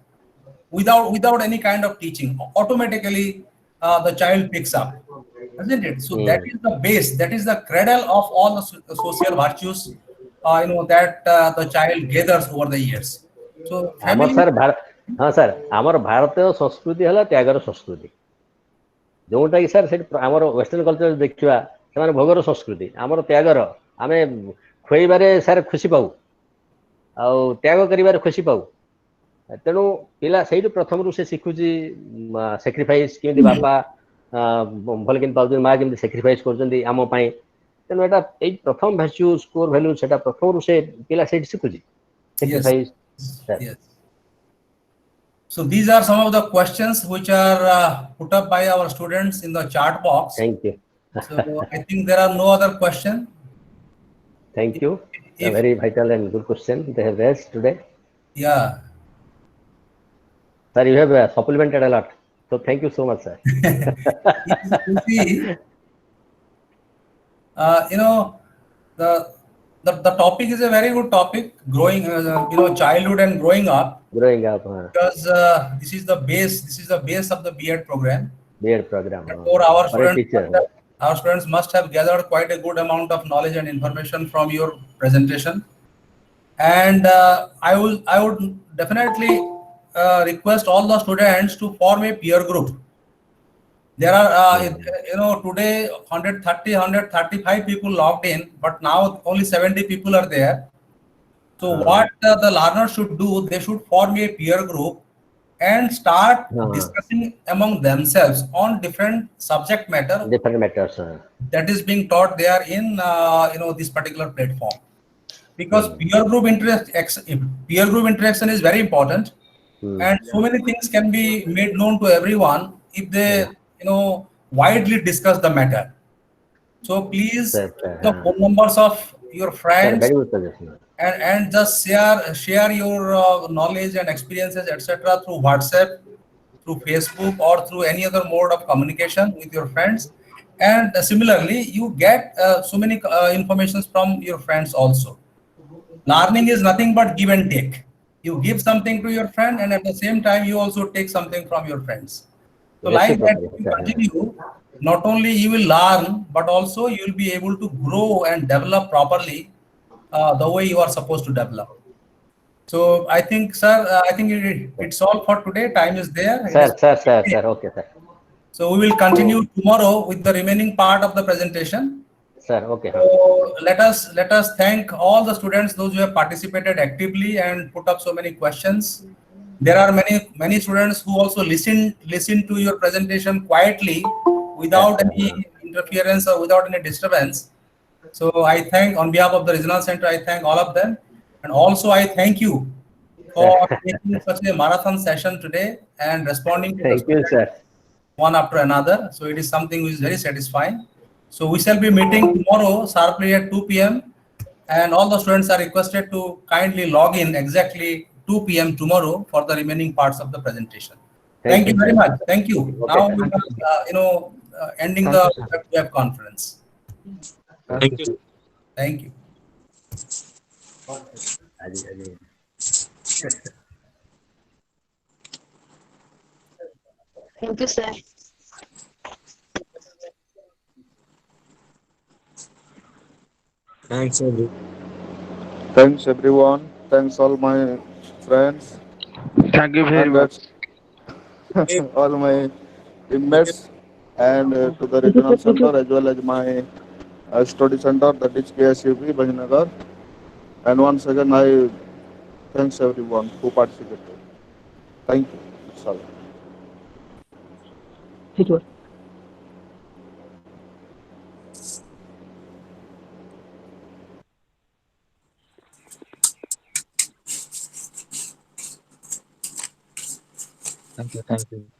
without any kind of teaching. Automatically, the child picks up, isn't it? So that is the base, that is the cradle of all the social virtues, that the child gathers over the years. So family. हाँ sir आमर भारतीय संस्कृति है त्यागर संस्कृति जोटा कि sir से आमर वेस्टर्न कल्चर देखा से भोगर संस्कृति आमर त्यागर आम खुआइबारे सर खुशी पाऊ आ त्याग कर खुशी पाऊ तेणु पिला से प्रथम रू से शिखुची सैक्रिफाइस केमती बापा भल के पाँच माँ केमती सैक्रिफाइस करम तेणु यहाँ प्रथम भैल्यूज कोर भैल्यू से प्रथम रू से पिला से शिखुची sacrifice. So these are some of the questions which are put up by our students in the chat box. Thank you. So I think there are no other questions. Thank you. A very vital and good question they have raised today. Yeah. Sir, you have supplemented a lot. So thank you so much, sir. You see, the topic is a very good topic. Growing, childhood and growing up. Growing up. Because this is the base. This is the base of the BEd program. BEd program. For our students must have gathered quite a good amount of knowledge and information from your presentation. And I would definitely request all the students to form a peer group. There are, today 130, 135 people logged in, but now only 70 people are there. So what the learners should do, they should form a peer group and start discussing among themselves on different subject matter. Different matters. That is being taught there in, this particular platform. Because peer group interaction is very important. And so many things can be made known to everyone if they, widely discuss the matter. So please, the phone numbers of your friends and just share your knowledge and experiences, etc., through WhatsApp, through Facebook, or through any other mode of communication with your friends. And similarly, you get so many informations from your friends also. Learning is nothing but give and take. You give something to your friend, and at the same time, you also take something from your friends. So like that, if you continue, not only you will learn, but also you will be able to grow and develop properly the way you are supposed to develop. So I think, sir, it's all for today. Time is there. Sir. Okay, sir. So we will continue tomorrow with the remaining part of the presentation. Sir, okay. So let us thank all the students, those who have participated actively and put up so many questions. There are many students who also listen to your presentation quietly without any interference or without any disturbance. So I thank, on behalf of the regional center, I thank all of them. And also I thank you for taking such a marathon session today and responding to thank you, sir. One after another. So it is something which is very satisfying. So we shall be meeting tomorrow sharply at 2 p.m. and all the students are requested to kindly log in exactly 2 p.m. tomorrow for the remaining parts of the presentation. Thank you very much. Thank you. Okay. Now we are, ending the web conference. Thank you. Thank you. Thank you, sir. Thanks everyone. Thanks all my friends. Thank you very much. All my teammates and to the regional center as well as my study center, that is KSUP, Bhajnagar. And once again, I thanks everyone who participated. Thank you. Sorry. Thank you. Thank you. Thank you.